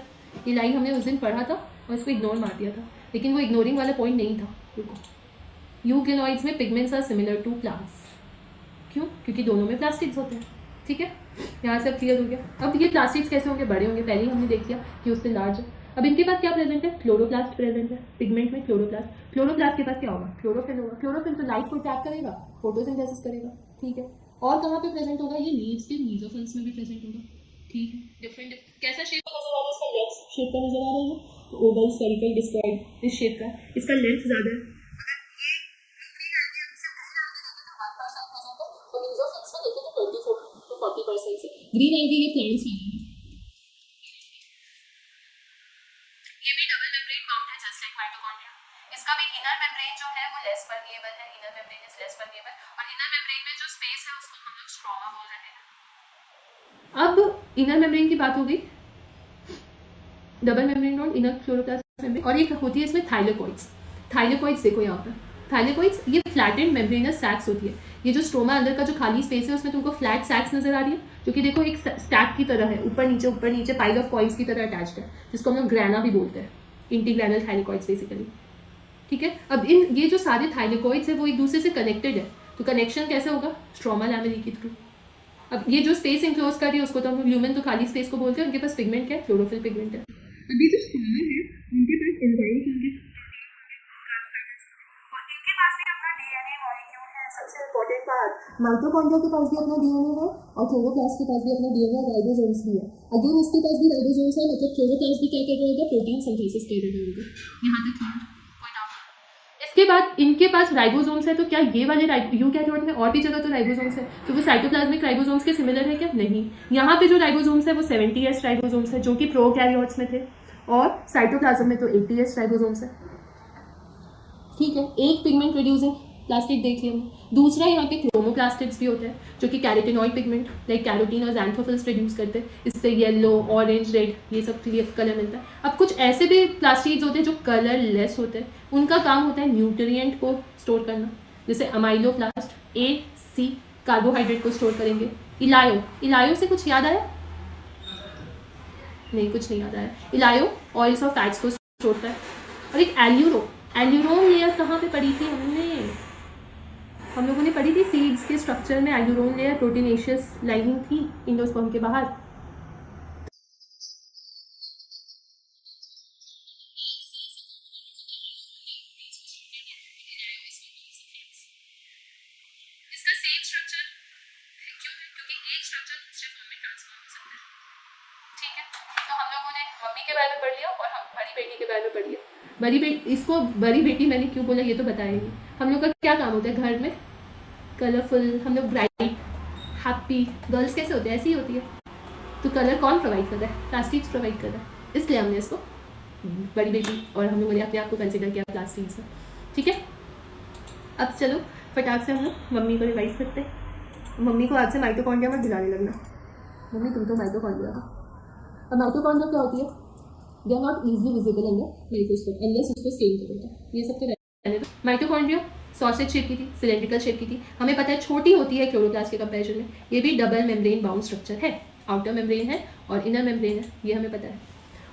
ये लाइन हमने उस दिन पढ़ा था और इसको इग्नोर मार दिया था, लेकिन वो इग्नोरिंग वाला पॉइंट नहीं था। रुको, यूग्लिनोइड्स में pigments are similar to plants. क्यों? क्योंकि दोनों में प्लास्टिड्स होते हैं। ठीक है, यहाँ से अब क्लियर हो गया। अब ये प्लास्टिड्स कैसे होंगे, बड़े होंगे, पहले ही हमने देख लिया कि उससे लार्ज है। अब इनके पास क्या प्रेजेंट है, क्लोरोप्लास्ट प्रेजेंट है पिगमेंट में। क्लोरोप्लास्ट के पास क्या होगा, क्लोरोफिल होगा। क्लोरोफिल तो लाइट को ट्रैप करेगा, फोटोसिंथेसिस करेगा। ठीक है, और कहाँ पे प्रेजेंट होगा, ये लीव्स के मीजोफिल्स में भी प्रेजेंट होगा। ठीक है, डिफरेंट कैसा शेप नजर आ रहा है, इसका लेंथ शेप का नजर आ रहा है, तो ओवल, स्फेरिकल, डिस्कॉइड इस शेप का। इसका लेंथ ज्यादा है। ग्रीन एल्गी ये प्लांट्स में है। ये भी डबल मेम्ब्रेन बाउंड है जस्ट लाइक माइटोकॉन्ड्रिया। इसका भी इनर मेम्ब्रेन जो है वो लेस परमिएबल है, inner membrane is less permeable, और इनर मेम्ब्रेन में जो स्पेस है उसको हम लोग स्ट्रोमा बोल रहे हैं। अब इनर मेम्ब्रेन की बात हो गई, double membrane node, inner chloroplast membrane, और एक होती है इसमें थाइलेकोइड्स। थाइलेकोइड्स देखो यहाँ पर, थाइलेकोइड्स ये फ्लैटेंड मेम्ब्रेनस सैक्स होती है। ये जो स्ट्रोमा अंदर का जो खाली स्पेस है उसमें तुमको फ्लैट सैक्स नजर आ रही है, जो कि देखो एक स्टैक की तरह है, ऊपर नीचे पाइल ऑफ कॉइल्स की तरह अटैच्ड है, जिसको हम लोग ग्रैना भी बोलते हैं, इंटीग्रैनल थाइलेकोइड्स बेसिकली। ठीक है, अब ये जो सारे थाइलेकोइड्स है वो एक दूसरे से कनेक्टेड है, तो कनेक्शन कैसे होगा, स्ट्रोमा लैमेली के थ्रू। अब ये जो स्पेस इनक्लोज कर रही है उसको तो हम ल्यूमेन तो खाली स्पेस को बोलते हैं, उनके पास पिगमेंट क्या है, क्लोरोफिल पिगमेंट है। अभी जो स्ट्रोमा है उनके पास एंजाइम्स होंगे, और इनके पास भी अपना डीएनए मॉलिक्यूल है, सबसे इंपॉर्टेंट पार्ट। माइटोकॉन्ड्रिया के पास भी अपना डीएनए है और क्लोरोप्लास्ट के पास भी अपना डीएनए, राइबोसोम्स भी है। अगेन इसके पास भी राइबोसोम्स है, मतलब क्लोरोप्लास्ट भी क्या कर रहा होगा, प्रोटीन सिंथेसिस कर रहा होगा। यहाँ तक क्लियर, कोई डाउट? इसके बाद इनके पास राइबोसोम्स है, तो क्या ये वाले यूकैरियोट में और भी जगह तो राइबोसोम्स है, तो वो साइटोप्लाज्मिक राइबोसोम्स के सिमिलर है क्या, नहीं। यहाँ पे जो राइबोसोम्स है वो 70S राइबोसोम्स है, जो कि प्रोकैरियोट्स में थे, और साइटोप्लाज्म में तो 80S राइबोसोम्स है। ठीक है, एक पिगमेंट प्रोड्यूसिंग प्लास्टिड देख लिया हमने। दूसरा यहाँ पे क्रोमोप्लास्टिड्स भी होते हैं, जो कि कैरोटिनॉइड पिगमेंट लाइक कैरोटीन और ज़ैंथोफिल्स प्रोड्यूस करते हैं, इससे येलो, ऑरेंज, रेड ये सब क्लियर कलर मिलता है। अब कुछ ऐसे भी प्लास्टिड्स होते हैं जो कलर लेस होते हैं, उनका काम होता है न्यूट्रिएंट को स्टोर करना, जैसे अमाइलोप्लास्ट AC कार्बोहाइड्रेट को स्टोर करेंगे। इलायो से कुछ याद आया, नहीं कुछ नहीं याद आया। इलायो ऑयल्स और फैट्स को स्टोर करता है। और एक एल्यूरोन लेयर कहाँ पे पढ़ी थी हम लोगों ने पढ़ी थी सीड्स के स्ट्रक्चर में, एल्यूरोन लेयर प्रोटीनेशियस लाइनिंग थी इंडोस्पर्म के बाहर। इसका सेम स्ट्रक्चर क्यों है, क्योंकि एक स्ट्रक्चर दूसरे फॉर्म में ट्रांसफॉर्म हो सकता है। ठीक है, तो हम लोगों ने मम्मी के बारे में पढ़ लिया और हम बड़ी बेटी के बारे में पढ़ लिया। इसको बड़ी बेटी मैंने क्यों बोला ये तो बताया नहीं। हम लोग का क्या काम होता है घर में, कलरफुल, हम लोग ब्राइट हैप्पी गर्ल्स कैसे होते हैं, ऐसी ही होती है। तो कलर कौन प्रोवाइड कर रहा है, प्लास्टिक्स प्रोवाइड कर रहा है, इसलिए हमने इसको बड़ी बेटी और हम लोगों ने अपने आप को कंसिडर किया प्लास्टिक्स में। ठीक है, अब चलो फटाक से हम लोग मम्मी को रिवाइज करते हैं। मम्मी को आज से माइटोकॉन्ड्रिया में दिलाने लगना, मम्मी तुम तो माइटोकॉन्ड्रिया का। अब माइटोकॉन्ड्रिया क्या होती है, they are not easily visible in the microscope unless उसको स्टेन करोगे। ये सब तो रहने दो। माइटोकॉन्ड्रिया सॉसेज शेप की थी, सिलेंड्रिकल शेप की थी, हमें पता है छोटी होती है क्लोरोप्लास्ट के कंपैरिजन में। ये भी डबल मेम्ब्रेन बाउंड स्ट्रक्चर है, आउटर मेम्ब्रेन है और इनर मेम्ब्रेन है, ये हमें पता है।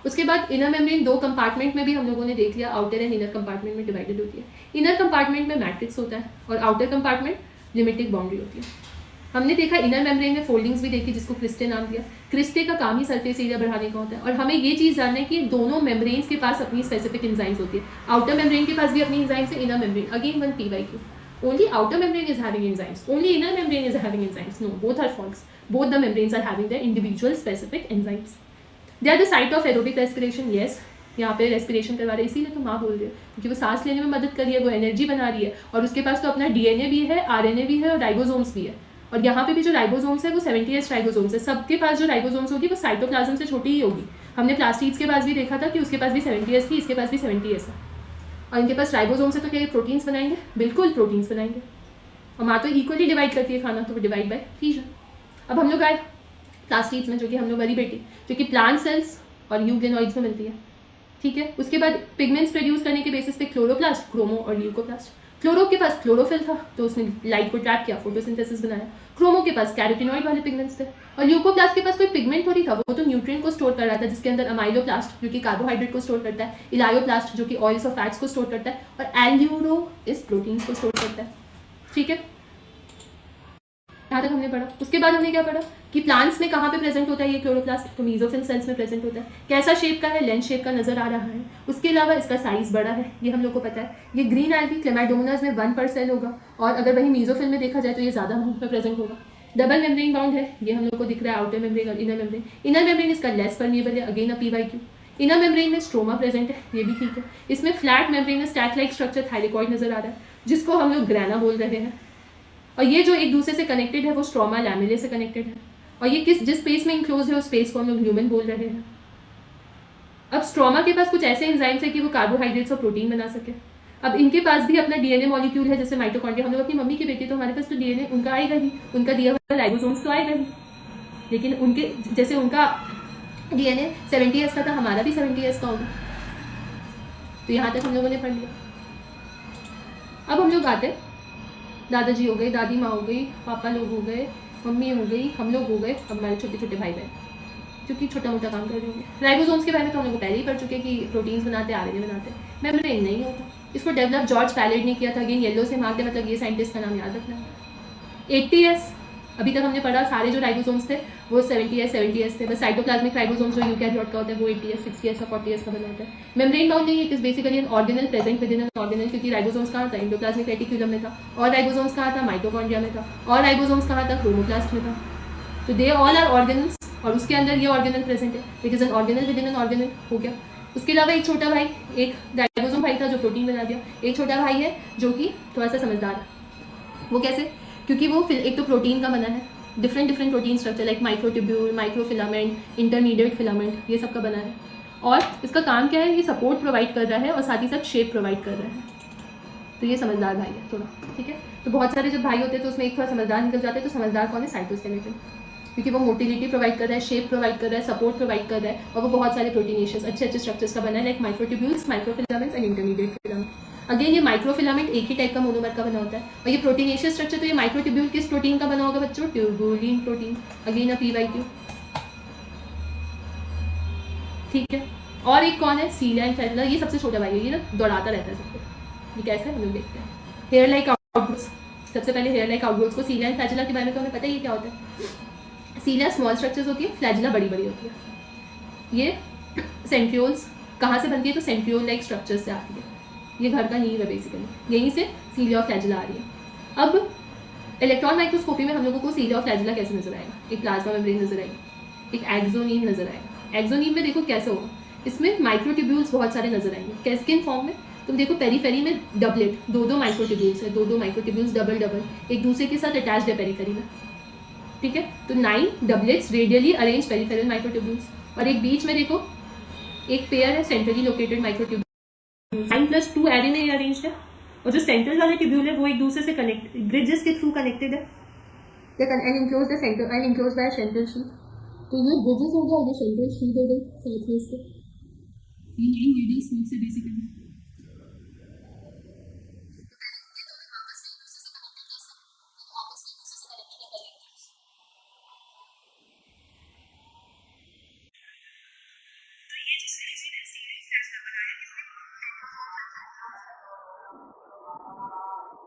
उसके बाद इनर मेम्ब्रेन दो कंपार्टमेंट में भी हम लोगों ने देख लिया, आउटर एंड इनर कंपार्टमेंट में डिवाइडेड होती है। इनर कंपार्टमेंट में मैट्रिक्स होता है और आउटर कंपार्टमेंट लिमिटिक बाउंड्री होती है। हमने देखा इनर मेम्ब्रेन में फोल्डिंग्स भी देखी, जिसको क्रिस्टे नाम दिया। क्रिस्टे का काम ही सरफेस एरिया बढ़ाने का होता है, और हमें ये चीज़ जानना है कि दोनों मेम्ब्रेन्स के पास अपनी स्पेसिफिक एंजाइम्स होती है। आउटर मेम्ब्रेन के पास भी अपनी एंजाइम्स है, inner membrane again 1p/q। Only outer membrane is having enzymes. Only inner membrane is having enzymes. No, both are false. Both the membranes are having their individual specific enzymes. They are the site of aerobic respiration. Yes, यहाँ पे रेस्पिरेशन करवा रहे हैं, इसीलिए तो माँ बोल रही है, क्योंकि वो सांस लेने में मदद कर रही है, वो एनर्जी बना रही है, और उसके पास तो अपना डीएनए भी है, आरएनए भी है और राइबोसोम्स भी है। और यहाँ पे भी जो राइबोसोम्स है वो 70S राइबोसोम्स है। सबके पास जो राइबोसोम्स होगी वो साइटोप्लाज्म से छोटी ही होगी। हमने प्लास्टिड्स के पास भी देखा था कि उसके पास भी 70S थी, इसके पास भी 70S है, और इनके पास राइबोसोम्स है, तो क्या ये प्रोटीन्स बनाएंगे, बिल्कुल प्रोटीन्स बनाएंगे। और माँ तो इक्वली डिवाइड करती है खाना, तो वो डिवाइड बाय फीजन। अब हम लोग आए प्लास्टिड्स में, जो कि हम लोग बड़ी बेटी, जो कि प्लांट सेल्स और यूग्लिनोइड्स में मिलती है। ठीक है। उसके बाद पिगमेंट्स प्रोड्यूस करने के बेसिस पे क्लोरोप्लास्ट, क्रोमो और ल्यूकोप्लास्ट। क्लोरो के पास क्लोरोफिल था तो उसने लाइट को ट्रैप किया, फोटोसिंथेसिस बनाया। क्रोमो के पास कैरोटिनॉइड वाले पिगमेंट्स थे। और ल्यूकोप्लास्ट के पास कोई पिगमेंट थोड़ी था, वो तो न्यूट्रिएंट को स्टोर कर रहा था, जिसके अंदर अमाइलोप्लास्ट जो कि कार्बोहाइड्रेट को स्टोर करता है, इलायोप्लास्ट जो कि ऑयल्स और फैट्स को स्टोर करता है, और एल्यूरो इस प्रोटीन्स को स्टोर करता है। ठीक है, यहाँ तक हमने पढ़ा। उसके बाद हमने क्या पढ़ा कि प्लांट्स में कहाँ पे प्रेजेंट होता है ये क्लोरोप्लास्ट, तो मीजोफिल सेल्स में प्रेजेंट होता है। कैसा शेप का है, लेंथ शेप का नजर आ रहा है। उसके अलावा इसका साइज बड़ा है, ये हम लोग को पता है। ये ग्रीन एल्गी क्लेमाइडोमोनास में 1 पर सेल होगा, और अगर वही मीजोफिल में देखा जाए तो ये ज़्यादा अमाउंट में प्रेजेंट होगा। डबल मेम्ब्रेन बाउंड है, ये हम लोग को दिख रहा है, आउटर मेम्ब्रेन और इनर मेम्ब्रेन। इनर मेम्ब्रेन इसका लेस परमिएबल है, again a PYQ। Inner membrane में स्ट्रोमा प्रेजेंट है, ये भी ठीक है। इसमें फ्लैट मेम्ब्रेन में स्टैक लाइक स्ट्रक्चर थाइलेकॉइड नजर आ रहा है, जिसको हम लोग ग्रैना बोल रहे हैं। और ये जो एक दूसरे से कनेक्टेड है वो स्ट्रोमा लैमेले से कनेक्टेड है, और ये जिस स्पेस में इंक्लोज है उस स्पेस को हम लोग ल्यूमेन बोल रहे हैं। अब स्ट्रोमा के पास कुछ ऐसे एंजाइम्स है कि वो कार्बोहाइड्रेट्स और प्रोटीन बना सके। अब इनके पास भी अपना DNA मॉलिक्यूल है, जैसे माइटोकॉन्ड्रिया। हम लोग अपनी मम्मी के बेटे, तो हमारे पास तो DNA उनका आएगा ही, उनका दिया हुआ राइबोसोम्स तो आएगा ही। लेकिन उनके जैसे उनका DNA 70S का था, हमारा भी 70S का होगा। तो यहाँ तक हम लोगों ने पढ़ लिया। अब हम लोग आते हैं, दादाजी हो गए, दादी माँ हो गई, पापा लोग हो गए, मम्मी हो गई, हम लोग हो गए, अब हमारे छोटे छोटे भाई बहन जो कि छोटा मोटा काम कर रहे होंगे। राइबोसोम्स के बारे में तो हम लोग पहले ही पढ़ चुके हैं कि प्रोटीन्स बनाते हैं, RNA बनाते हैं। मेम्ब्रेन नहीं होता, इसको डेवलप जॉर्ज पैलेट ने किया था। अगेन येलो से मार्क है, मतलब ये साइंटिस्ट का नाम याद रखना है। 80S अभी तक हमने पढ़ा, सारे जो राइबोसोम्स थे वो 70S थे। बस साइटोप्लाज्मिक राइबोसोम्स जो यूकैरियोट का होता है वो 80S, 60S और 40S का बना होता है। मेम्ब्रेन बाउंड नहीं है, it is basically an organelle present within an organelle, क्योंकि राइबोसोम्स कहाँ था, एंडोप्लाज्मिक रेटिक्यूलम में था, और राइबोसोम्स कहाँ था, माइटोकॉन्ड्रिया में था, और राइबोसोम्स कहाँ था, क्रोमोप्लास्ट में था। तो दे ऑल आर ऑर्गेनल्स, और उसके अंदर ये ऑर्गेनल प्रेजेंट है, it is an organelle with in an organelle, हो गया। उसके अलावा एक छोटा भाई, एक राइबोसोम भाई था जो प्रोटीन बना दिया। एक छोटा भाई है जो कि थोड़ा सा समझदार है। वो कैसे? क्योंकि वो एक तो प्रोटीन का बना है, different protein structure like microtubule, microfilament, intermediate filament, ये सब का बना है। और इसका काम क्या है, ये सपोर्ट प्रोवाइड कर रहा है और साथ ही साथ शेप प्रोवाइड कर रहा है। तो ये समझदार भाई है थोड़ा, ठीक है। तो बहुत सारे जब भाई होते हैं तो उसमें एक थोड़ा समझदार निकल जाते हैं। तो समझदार कौन है? साइटोस्केलेटन, क्योंकि वो मोटिलिटी प्रोवाइड कर रहा है, शेप प्रोवाइड कर रहा है, सपोर्ट प्रोवाइड कर रहा है, और वो बहुत सारे प्रोटीनेशियस अच्छे स्ट्रक्चर्स का बना है, like microtubules, microfilaments and intermediate filament. Again ये माइक्रोफिलामेंट एक ही टाइप का मोनोमर का बना होता है। और ये प्रोटीनेशियस स्ट्रक्चर, तो ये माइक्रोट्यूब्यूल किस प्रोटीन का बना होगा बच्चों? Tubulin protein, again a PYQ, ठीक है। और एक कौन है? सीलिया एंड फ्लैजिला, ये सबसे छोटा भाई है, ये ना दौड़ाता रहता है सबको। ये कैसा है हम लोग देखते हैं। हेयर लाइक आउटग्रोथ्स, सबसे पहले हेयर लाइक आउटग्रोथ्स को, सीलिया एंड फ्लैजिला के बारे में तो हमें पता ही क्या होता है। सीलिया स्मॉल स्ट्रक्चर्स होती है, फ्लैजिला बड़ी बड़ी होती है। ये सेंट्रियोल्स कहाँ से बनती है? तो सेंट्रियोल लाइक स्ट्रक्चर्स से आती है। ये घर का नींव है बेसिकली, यहीं से सीलिया और फ्लैजिला आ रही है। अब इलेक्ट्रॉन माइक्रोस्कोपी में हम लोगों को सीलिया और फ्लैजिला कैसे नजर आएगा? एक प्लाज्मा मेम्ब्रेन नजर आएगी, एक एक्सोनीम नजर आएगा। एक्सोनीम में देखो कैसे होगा, इसमें माइक्रोट्यूब्यूल्स बहुत सारे नजर आएंगे। कैसे इन फॉर्म में? तुम देखो पेरीफेरी में डबलेट, दो माइक्रोट्यूब्यूल्स है, दो माइक्रोट्यूब्यूल्स डबल एक दूसरे के साथ अटैच्ड है पेरीफेरी में, ठीक है। तो 9 doublets radially arrange peripheral microtubules, और एक बीच में देखो एक पेयर है सेंट्रली लोकेटेड माइक्रोट्यूब्यूल। 9+2 एरे में अरेंज्ड है, और जो सेंट्रल वाले ट्यूब्यूल है वो एक दूसरे से कनेक्ट ब्रिजेस के थ्रू कनेक्टेड है, and enclose the centre and enclose by central sheet. तो ये ब्रिजेस हो गया, ये सेंट्रल शीट हो गई साथ में इसके, ये 9 रेडियल स्पोक्स है बेसिकली।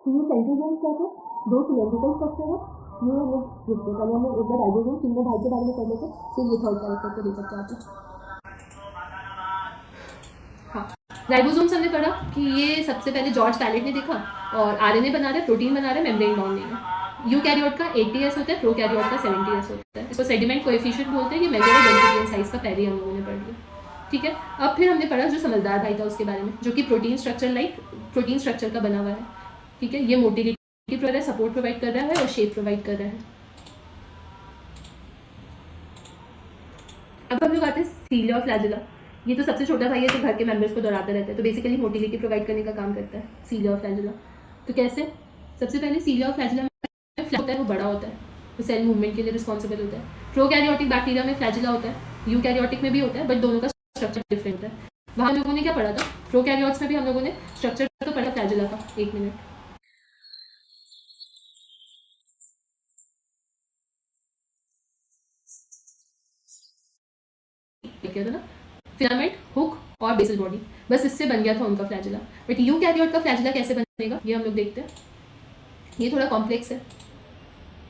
तो ये सेंट्रोजोम क्या है? दो सिलेंड्रिकल स्ट्रक्चर है। ये लोग देखते हैं, हमें एक बार राइबोसोम तीनों भाग के बारे में कर लेते हैं, फिर ये थर्ड कैरेक्टर को देख सकते हैं आप। हाँ, राइबोसोम्स हमने पढ़ा कि ये सबसे पहले जॉर्ज पैलेट ने देखा, और RNA बना रहा है, प्रोटीन बना रहा है, मेम्ब्रेन बाउंड नहीं है। यूकैरियोट का 80S होता है, प्रोकैरियोट का 70S होता है। इसको सेडिमेंट कोएफिशिएंट बोलते हैं। ये मेजर है डेंसिटी एंड साइज का, पहले हम लोगों ने पढ़ लिया, ठीक है। अब फिर हमने पढ़ा जो समझदार भाई था उसके बारे में, जो कि प्रोटीन स्ट्रक्चर का बना हुआ है, ठीक है। ये मोटिलिटी प्रोवाइड, सपोर्ट प्रोवाइड कर रहा है और शेप प्रोवाइड कर रहा है। अब हम लोग आते हैं सीलिया और फ्लैजिला। ये तो सबसे छोटा भाई है जो घर के मेंबर्स को दौड़ाता रहता है, तो बेसिकली मोटिलिटी प्रोवाइड करने का काम करता है सीलिया और फ्लैजिला। तो कैसे? सबसे पहले सीलिया और फ्लैजिला में फ्लैजिला होता है, वो बड़ा होता है, वो सेल मूवमेंट के लिए रिस्पॉन्सिबल होता है। प्रोकैरियोटिक बैक्टीरिया में फ्लैजिला होता है, यूकैरियोटिक में भी होता है, बट दोनों का स्ट्रक्चर डिफरेंट है। वहाँ हम लोगों ने क्या पढ़ा था, प्रोकैरियोट्स में भी हम लोगों ने स्ट्रक्चर तो पढ़ा फ्लैजिला का। 1 मिनट। क्या था ना, फिलामेंट, हुक और बेसल बॉडी, बस इससे बन गया था उनका फ्लैजिला। बट यूकैरियोट का फ्लैजिला कैसे बनेगा ये हम लोग देखते हैं, ये थोड़ा कॉम्प्लेक्स है।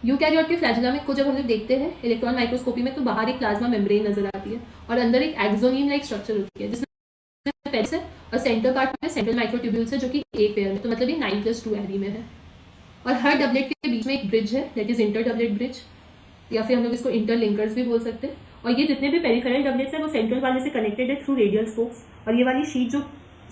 यूकैरियोट के फ्लैजिला में को जब हम लोग देखते हैं इलेक्ट्रॉन माइक्रोस्कोपी में, तो बाहर एक प्लाज्मा मेम्ब्रेन नजर आती है और अंदर एक एक्सोनियम लाइक स्ट्रक्चर होती है जिसमें पेरिस है और सेंटर पार्ट में सेंट्रल माइक्रोट्यूब्यूल्स है जो कि एक पेयर में, तो मतलब ये 9+2 एरी में है। और हर डबलेट के बीच में एक ब्रिज है, that is inter doublet bridge, या फिर हम लोग इसको इंटरलिंकर्स भी बोल सकते हैं। और ये जितने भी पेरिफेरल डबलेट्स हैं वो सेंट्रल वाले से कनेक्टेड है थ्रू रेडियल स्पोक्स, और ये वाली शीट जो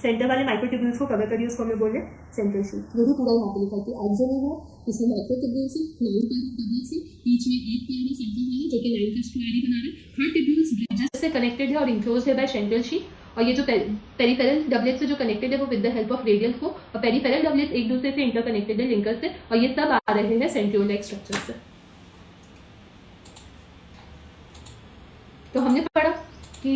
सेंटर वाले माइक्रोट्यूब्यूल्स को कवर करिए उसको हम लोग बोल रहे हैं सेंट्रल शीट। ये भी पूरा यहाँ पे लिखा है कि एक्सोनियम है, इसमें माइक्रोट्यूब्यूल्स है, 9 पेयर ऑफ डबलेट्स है, बीच में एक पेयर है सेंट्रल वाला जो कि 9+2 एरी बना रहा है। हर ट्यूब्यूल्स ब्रिजेस से कनेक्टेड है और इंक्लोज है बाय सेंट्रल शीट। और ये जो पेरिफेरल डबलेट से जो कनेक्टेड है वो with the help of radialis को, और पेरिफेरल डबलेट्स एक दूसरे से इंटरकनेक्टेड है लिंकर्स से, और ये सब आ रहे हैं सेंट्रियोल स्ट्रक्चर से। तो हमने पढ़ा कि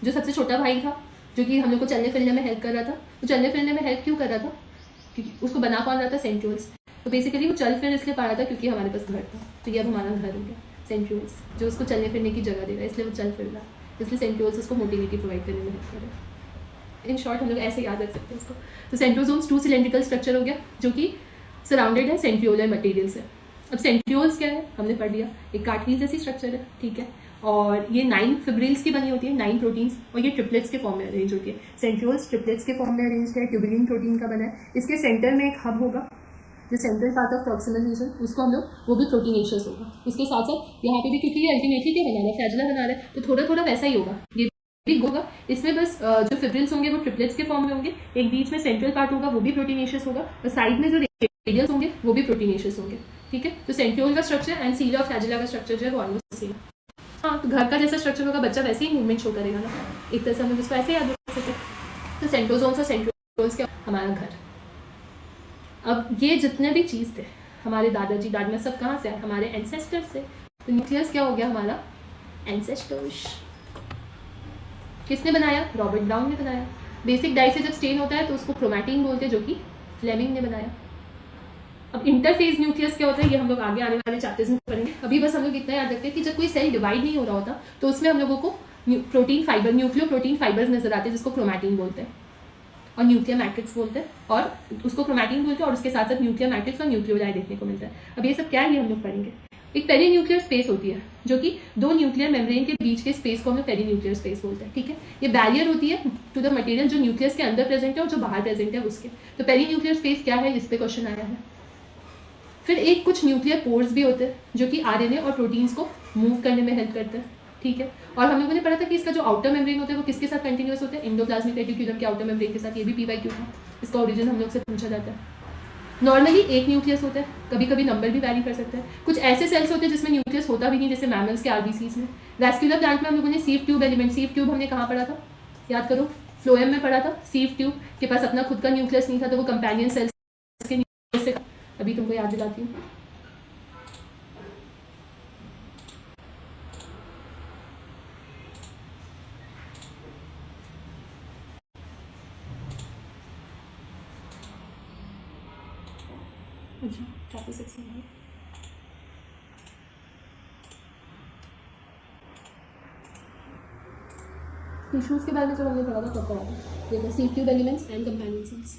जो सबसे छोटा भाई था जो कि हम लोग को चलने फिरने में हेल्प कर रहा था, तो चलने फिरने में हेल्प क्यों कर रहा था, क्योंकि उसको बना कौन रहा था, सेंट्रियोल्स। तो बेसिकली वो चल फिर इसलिए पा रहा था क्योंकि हमारे पास घर था, तो ये अब हमारा घर हो गया सेंट्रियोल्स, जो उसको चलने फिरने की जगह दे रहा है, इसलिए वो चल फिर रहा है, इसलिए सेंट्रियोल्स उसको मोटिलिटी प्रोवाइड करने में हेल्प कर रहा है। इन शॉर्ट हम लोग ऐसे याद रख सकते हैं इसको। तो सेंट्रोसोम्स 2 सिलेंड्रिकल स्ट्रक्चर हो गया जो कि सराउंडेड है सेंट्रियोलर मटेरियल से। अब सेंट्रियोल्स क्या है हमने पढ़ लिया, एक कार्टिल जैसी स्ट्रक्चर है, ठीक है, और ये 9 फिब्रिल्स की बनी होती है, 9 प्रोटीन्स, और ये ट्रिपलेट्स के फॉर्म में अरेंज होती है। सेंट्रियोल्स ट्रिपलेट्स के फॉर्म में अरेंज है, ट्यूबुलिन प्रोटीन का बना है। इसके सेंटर में एक हब होगा, जो central part of proximal region, उसको हम लोग, वो भी प्रोटीनेशियस होगा। इसके साथ साथ यहाँ पे भी, क्योंकि ये अल्टीमेटली क्या बना रहा है, फ्लैजिला बना रहा है, तो थोड़ा थोड़ा वैसा ही होगा, ये भी होगा। इसमें बस जो फिब्रिल्स होंगे वो ट्रिपलेट्स के फॉर्म में होंगे, एक बीच में सेंट्रल पार्ट होगा वो भी प्रोटीनेशियस होगा, और साइड में जो रेडियल्स होंगे वो भी प्रोटीनेशियस होंगे, ठीक है। तो सेंट्रियोल का structure and seal of flagella का स्ट्रक्चर जो है वो ऑलमोस्ट सेम। हाँ, तो घर का जैसा स्ट्रक्चर होगा, बच्चा वैसे ही मूवमेंट शो करेगा ना, एक तरह से हम इसको ऐसे याद रख सकते हैं। तो सेंट्रोसोम्स और सेंट्रियोल्स क्या, हमारा घर। अब ये जितने भी चीज़ थे, हमारे दादाजी दादियाँ सब कहाँ से आए, हमारे एंसेस्टर्स से। तो न्यूक्लियस क्या हो गया हमारा, एंसेस्टर्स। किसने बनाया, रॉबर्ट ब्राउन ने बनाया। बेसिक डाई से जब स्टेन होता है तो उसको क्रोमैटिन बोलते हैं, जो कि फ्लेमिंग ने बनाया। अब इंटरफेज न्यूक्लियस क्या होता है ये हम लोग आगे आने वाले चैप्टर्स में पढ़ेंगे। अभी बस हम लोग इतना याद रखते हैं कि जब कोई सेल डिवाइड नहीं हो रहा होता तो उसमें हम लोगों को protein fibre, nucleo protein fibres नजर आते हैं, जिसको क्रोमैटिन बोलते हैं और न्यूक्लियर मैट्रिक्स बोलते हैं, और उसको क्रोमैटिन बोलते हैं, और उसके साथ साथ न्यूक्लियर मैट्रिक्स और न्यूक्लियोलाई देखने को मिलता है। अब ये सब क्या है ये हम लोग पढ़ेंगे। एक पेरी न्यूक्लियर स्पेस होती है जो कि 2 न्यूक्लियर मेम्ब्रेन के बीच के स्पेस को हम लोग पेरी न्यूक्लियर स्पेस बोलते हैं, ठीक है। ये बैरियर होती है टू द मटेरियल जो न्यूक्लियस के अंदर प्रेजेंट है और जो बाहर प्रेजेंट है उसके। तो पेरी न्यूक्लियर स्पेस क्या है, इस पे क्वेश्चन आया है। फिर एक कुछ न्यूक्लियर पोर्स भी होते हैं जो कि आरएनए और प्रोटीन्स को मूव करने में हेल्प करते हैं, ठीक है। और हम लोगों ने पढ़ा था कि इसका जो आउटर मेम्ब्रेन होता है वो किसके साथ कंटिन्यूअस होता है, एंडोप्लाज्मिक रेटिक्यूलम के आउटर मेम्ब्रेन के साथ। ये भी पीवाईक्यू था, इसका ओरिजिन हम लोग से पूछा जाता है। नॉर्मली एक न्यूक्लियस होता है, कभी कभी नंबर भी वैरी कर सकता है। कुछ ऐसे सेल्स होते हैं जिसमें न्यूक्लियस होता भी नहीं, जैसे मैमल्स के आरबीसीज में। वैस्कुलर प्लांट में हम लोगों ने sieve tube element, sieve tube हमने कहाँ पढ़ा था, याद करो, फ्लोएम में पढ़ा था। सीव ट्यूब के पास अपना खुद का न्यूक्लियस नहीं था, तो वो कंपेनियन सेल्स के न्यूक्लियस से, अभी तुमको याद दिलाती हूँ। अच्छा, चैप्टर 6 में टिश्यूज के बारे में जब हमने पढ़ा था तब पढ़ा था। देखो, sieve tube elements and companion cells,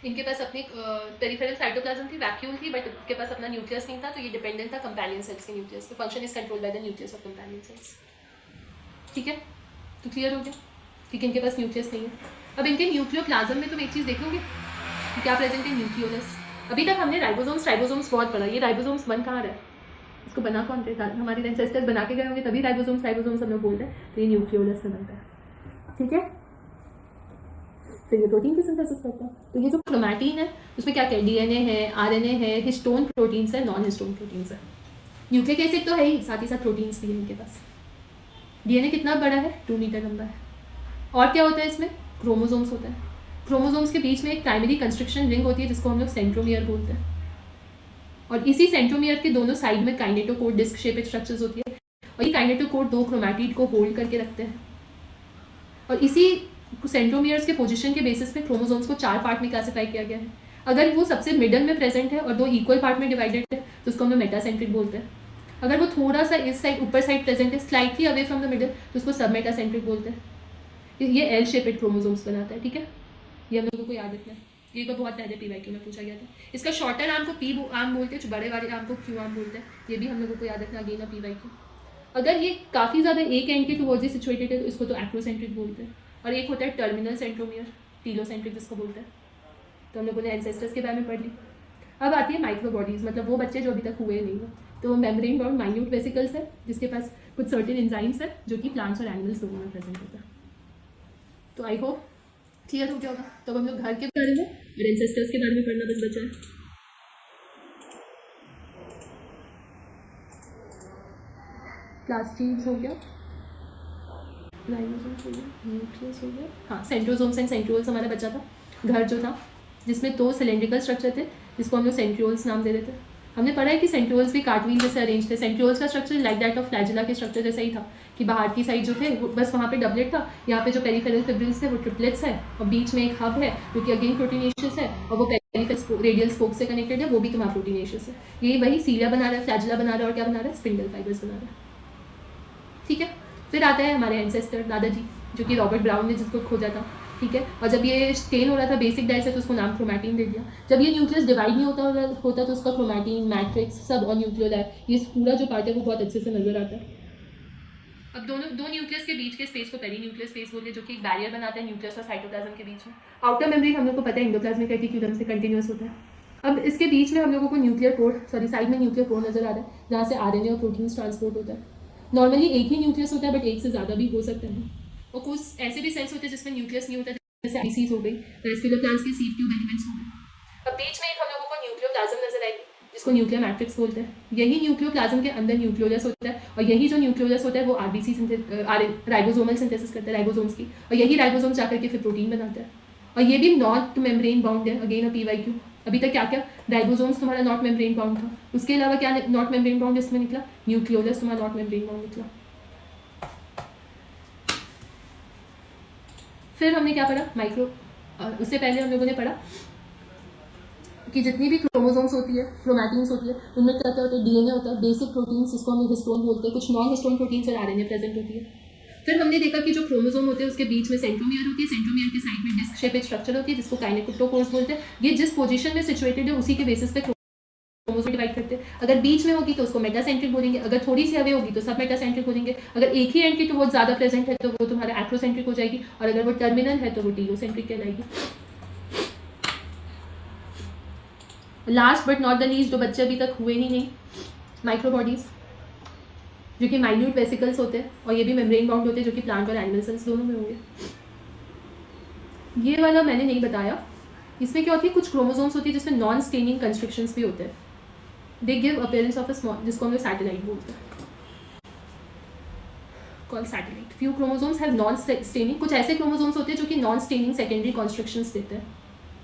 इनके पास अपनी पेरिफेरल साइटोप्लाज्म थी, वैक्यूल थी, बट इनके पास अपना न्यूक्लियस नहीं था, तो ये डिपेंडेंट था कंपेनियन सेल्स के न्यूक्लियस। तो function is controlled by the nucleus of companion cells, ठीक है। तो क्लियर हो गया, ठीक है, इनके पास न्यूक्लियस नहीं है। अब इनके न्यूक्लियोप्लाज्म में तुम एक चीज़ देख लोगे, क्या प्रेजेंट है, न्यूक्लियोलस। अभी तक हमने राइबोसोम्स राइबोसोम्स बहुत पढ़ा, ये राइबोसोम्स बन कहाँ रहा है, इसको बना कौन थे, हमारे एंसेस्टर्स बना के गए होंगे, तभी राइबोसोम्स राइबोसोम्स हम लोग बोलते हैं। तो ये न्यूक्लियोलस में बनता है, ठीक है। फिर ये प्रोटीन की सिंथेसिस करता है। तो ये जो क्रोमैटिन है उसमें क्या क्या है, डीएनए है, आरएनए है, हिस्टोन प्रोटीन्स है, नॉन हिस्टोन प्रोटीन्स है। न्यूक्लिक एसिड तो है ही, साथ ही साथ प्रोटीन्स भी है इनके पास। डीएनए कितना बड़ा है, 2 मीटर लंबा है। और क्या होता है इसमें, क्रोमोसोम्स होता है। क्रोमोसोम्स के बीच में एक प्राइमरी कंस्ट्रक्शन रिंग होती है जिसको हम लोग सेंट्रोमियर बोलते हैं, और इसी सेंट्रोमियर के दोनों साइड में काइनेटोकोर डिस्क शेपेड स्ट्रक्चर्स होती है, और ये काइनेटोकोर 2 क्रोमैटिड को होल्ड करके रखते हैं, और इसी सेंट्रोमियर्स के पोजीशन के बेसिस पे क्रोमोसोम्स को 4 पार्ट में क्लासिफाई किया गया है। अगर वो सबसे मिडल में प्रेजेंट है और 2 इक्वल पार्ट में डिवाइडेड है तो उसको हम लोग मेटासेंट्रिक बोलते हैं। अगर वो थोड़ा सा इस साइड ऊपर साइड प्रेजेंट है, slightly away from the middle, तो उसको सब मेटासेंट्रिक बोलते हैं। ये एल शेपेड क्रोमोसोम्स बनाता है, ठीक है। ये हम लोगों को याद रखना है, ये तो बहुत पहले PYQ में पूछा गया था। इसका शॉर्टर आर्म को पी आर्म बोलते हैं, जो बड़े वाले आर्म को क्यू आर्म बोलते हैं। ये भी हम लोगों को याद रखना, अगेन PYQ। अगर ये काफ़ी ज़्यादा एक एंड के टुवर्ड्स ही सिचुएटेड है तो इसको तो एक्रोसेंट्रिक बोलते हैं। और एक होता है टर्मिनल सेंट्रोमियर, टीलोसेंट्रिक जिसको बोलते हैं। तो हम लोगों ने एंसेस्टर्स के बारे में पढ़ ली। अब आती है माइक्रो बॉडीज़, मतलब वो बच्चे जो अभी तक हुए नहीं हैं। तो मेम्ब्रेन बाउंड माइन्यूट वेसिकल्स है, जिसके पास कुछ सर्टेन एंजाइम्स है जो कि प्लांट्स और एनिमल्स दोनों में प्रेजेंट होता है। तो आई होप क्लियर हो गया होगा। तो हम लोग घर के बारे में और एंसेस्टर्स के बारे में पढ़ना बस बचा है। प्लास्टिड्स हो गया, राइबोसोम्स हो गया, न्यूक्लियस हो गया, हाँ सेंट्रोसोम्स एंड सेंट्रियोल्स हमारा बचा था। घर जो था जिसमें 2 सिलेंड्रिकल स्ट्रक्चर थे जिसको हम लोग सेंट्रियोल्स नाम दे देते थे। हमने पढ़ा है कि सेंट्रियोल्स भी कार्टवीन जैसे अरेंज थे। सेंट्रियोल्स का structure like that of flagella के स्ट्रक्चर जैसा ही था कि बाहर की साइड जो थे बस वहाँ पे डबलेट था, यहाँ पे जो पेरिफेरल फिब्रिल्स थे वो ट्रिपलेट्स है, और बीच में एक हब है जो कि अगेन प्रोटीनेशियस है, और वो पेरिफेरल रेडियल स्पोक से कनेक्टेड है, वो भी तुम्हारा प्रोटीनेशियस है। ये वही सीलिया बना रहा है, फ्लैजिला बना रहा है, और क्या बना रहा है, स्पिंडल फाइबर्स बना रहा है, ठीक है। फिर आता है हमारे एंसेस्टर दादाजी, जो कि रॉबर्ट ब्राउन ने जिसको खोजा था, ठीक है। और जब ये स्टेन हो रहा था बेसिक डाई से तो उसको नाम क्रोमैटिन दे दिया। जब ये न्यूक्लियस डिवाइड नहीं होता तो उसका क्रोमैटिन, मैट्रिक्स सब और न्यूक्लियोलाइट, ये पूरा जो पार्ट है वो बहुत अच्छे से नजर आता है। अब दोनों 2 न्यूक्लियस के बीच के स्पेस को पेरीन्यूक्लियर स्पेस बोलते हैं, जो कि एक बैरियर बनाता है न्यूक्लियस और साइटोप्लाज्म के बीच में। आउटर मेम्ब्रेन हम लोग को पता है एंडोप्लाज्मिक रेटिक्यूलम से कंटिन्यूअस होता है। अब इसके बीच में हम लोगों को न्यूक्लियर पोर्ट, सॉरी साइड में न्यूक्लियर पोर्ट नजर आ रहा है, जहाँ से RNA और प्रोटीन्स ट्रांसपोर्ट होता है। नॉर्मली एक ही न्यूक्लियस होता है, बट एक से ज़्यादा भी हो सकता है। और कुछ ऐसे भी सेल्स होते हैं जिसमें न्यूक्लियस नहीं होता, जैसे आईसीज हो गई, रेस्कुलर प्लांट्स के सीव ट्यूब एलिमेंट्स हो गए। अब बीच में एक हम लोगों को न्यूक्लियोप्लाज्म नजर आएगी, जिसको न्यूक्लियर मैट्रिक्स बोलते हैं। यही न्यूक्लियोप्लाज्म के अंदर न्यूक्लियोलस होता है, और यही जो न्यूक्लियोलस होता है वो आरबीसी राइबोसोमल सिंथेसिस करता है राइबोसोम्स की, और यही राइबोसोम्स जाकर के फिर प्रोटीन बनाता है। और ये भी नॉट मेम्ब्रेन बाउंड है, अगेन PYQ। अभी तक क्या क्या राइबोसोम्स तुम्हारा नॉट मेम्ब्रेन बाउंड था, उसके अलावा क्या नॉट मेम्ब्रेन बाउंड इसमें निकला, न्यूक्लियोलस तुम्हारा नॉट मेम्ब्रेन बाउंड निकला। फिर हमने क्या पढ़ा माइक्रो, उससे पहले हम लोगों ने पढ़ा कि जितनी भी क्रोमोसोम्स होती है, क्रोमैटिन्स होती है, उनमें क्या क्या होता है, DNA होता है, बेसिक प्रोटीन्स जिसको हम हिस्टोन बोलते हैं, कुछ नॉन हिस्टोन प्रोटीन्स और RNA प्रेजेंट होती है। फिर हमने देखा कि जो क्रोमोसोम होते हैं उसके बीच में सेंट्रोमियर होती है, सेंट्रोमियर के साइड में डिस्क शेपेड स्ट्रक्चर होती है जिसको काइनेटोकोर्स बोलते हैं। ये जिस पोजीशन में सिचुएटेड है उसी के बेसिस पे क्रोमोसोम डिवाइड करते हैं। अगर बीच में होगी तो उसको मेटासेंट्रिक बोलेंगे, अगर थोड़ी सी अवे होगी तो सब मेटासेंट्रिक बोलेंगे, अगर एक ही एंड की तो वो ज़्यादा प्रेजेंट है तो वो तुम्हारा एक्रोसेंट्रिक हो जाएगी, और अगर वो टर्मिनल है तो वो टीलोसेंट्रिक कहलाएगी। Last but not the least, जो बच्चे अभी तक हुए ही नहीं, माइक्रो बॉडीज, जो कि माइन्यूट वेसिकल्स होते हैं, और ये भी मेम्ब्रेन बाउंड होते हैं, जो कि प्लांट और एनिमल सेल्स दोनों में होंगे। ये वाला मैंने नहीं बताया, इसमें क्या होती है, कुछ क्रोमोसोम्स होती है जिसमें नॉन स्टेनिंग कंस्ट्रक्शंस भी होते हैं। They give appearance of a small, जिसको हम लोग सैटेलाइट बोलते हैं, call satellite. Few chromosomes have non staining, कुछ ऐसे क्रोमोसोम्स होते हैं जो कि नॉन स्टेनिंग सेकेंडरी कंस्ट्रक्शंस देते हैं,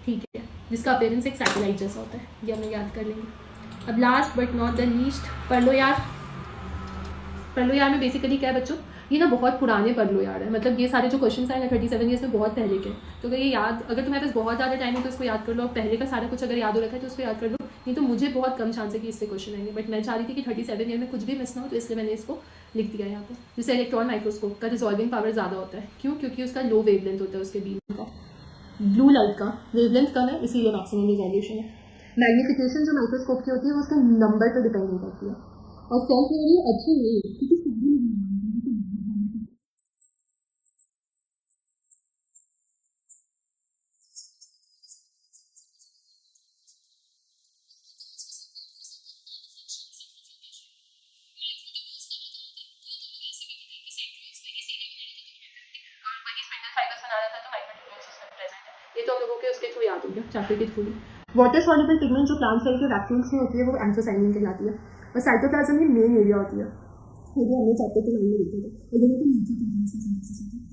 ठीक है, जिसका अपीयरेंस एक सैटेलाइट जैसा होता है। ये हम लोग याद कर लेंगे। अब last but not the least, पढ़ लो यार। पढ़ लो यार में बेसिकली क्या है बच्चों, ये ना बहुत पुराने पढ़ लो यार है, मतलब ये सारे जो क्वेश्चन आए ना 37 ईयर्स में बहुत पहले के, तो अगर ये याद, अगर तुम्हारे पास बहुत ज़्यादा टाइम है तो इसको याद कर लो, पहले का सारा कुछ अगर याद हो रखा है तो उसको याद कर लो, नहीं तो मुझे बहुत कम चांस है कि इससे क्वेश्चन आएंगे। बट मैं चाह रही थी कि 37 ईयर में कुछ भी मिस ना हो, तो इसलिए मैंने इसको लिख दिया है यहाँ पर। जैसे इलेक्ट्रॉन माइक्रोस्कोप का रिजॉल्विंग पावर ज़्यादा होता है, क्यों, क्योंकि उसका लो वेवलेंथ होता है, उसके बीम का, ब्लू लाइट का वेवलेंथ कम है, इसीलिए मैक्सिमम रिजोल्यूशन है। मैग्निफिकेशन जो माइक्रोस्कोप की होती है वो उसके नंबर पर डिपेंड नहीं करती है, और सेल थ्योरी अच्छी नहीं है क्योंकि सभी फाइबर्स बना रहा था तो माइक्रोट्यूब्यूल्स उसमें प्रेजेंट है। ये तो हम लोगों के उसके थ्रू याद हो गया, चैप्टर के थ्रू। वाटर सॉल्युबल पिगमेंट जो प्लांट सेल के वैक्यूल्स में होती है वो एंथोसाइनिन कहलाती है, और साइटोप्लाज्म में मेन एरिया होती है, ये भी हमने चैप्टर के लाइन में देखा था, और दोनों को नीचे प्रोटीन से सिंथेसिस होती है।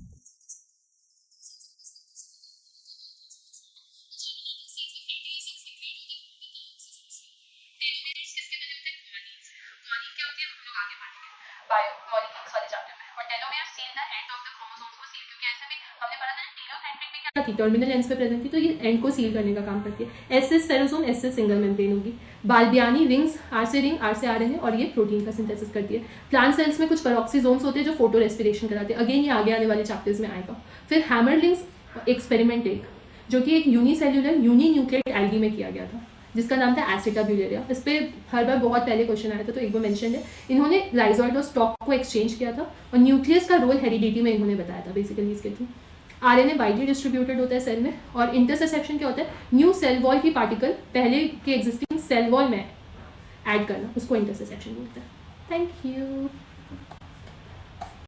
बायो मॉलिक्यूल्स वाले चैप्टर में, और telomere seal the end of the chromosomes को सील, क्योंकि ऐसे में हमने पढ़ा था टीलोसेंट्रिक में क्या थी, टर्मिनल एंड्स पे प्रेजेंट थी, तो ये एंड को सील करने का काम करती है। एस से स्फेरोसोम, एस से सिंगल मेम्ब्रेन होगी। बाल्बियानी रिंग्स, आर से रिंग, आर से आरएनए, और ये प्रोटीन का सिंथेसिस करती है। प्लांट सेल्स में कुछ पेरोक्सीजोम्स होते हैं जो फोटो रेस्पिरेशन कराते हैं, अगेन ये आगे आने वाले चैप्टर्स में आएगा। फिर हैमरलिंग्स एक्सपेरिमेंट एक, जो कि एक यूनिसेल्युलर यूनिन्यूक्लियेट एल्गी में किया गया था, जिसका नाम था एसिटाब्यूलेरिया। इस पर हर बार बहुत पहले क्वेश्चन आया था, तो एक बार मेंशन है। इन्होंने लाइजोइड और स्टॉक को एक्सचेंज किया था, और न्यूक्लियस का रोल हेरिडिटी में इन्होंने बताया था बेसिकली इसके थ्रू। आरएनए वाइडली डिस्ट्रीब्यूटेड होता है सेल में, और इंटरसेप्शन क्या होता है, न्यू सेल वॉल की पार्टिकल पहले के एग्जिस्टिंग सेल वॉल में ऐड करना, उसको इंटरसेप्शन बोलते हैं। Thank you.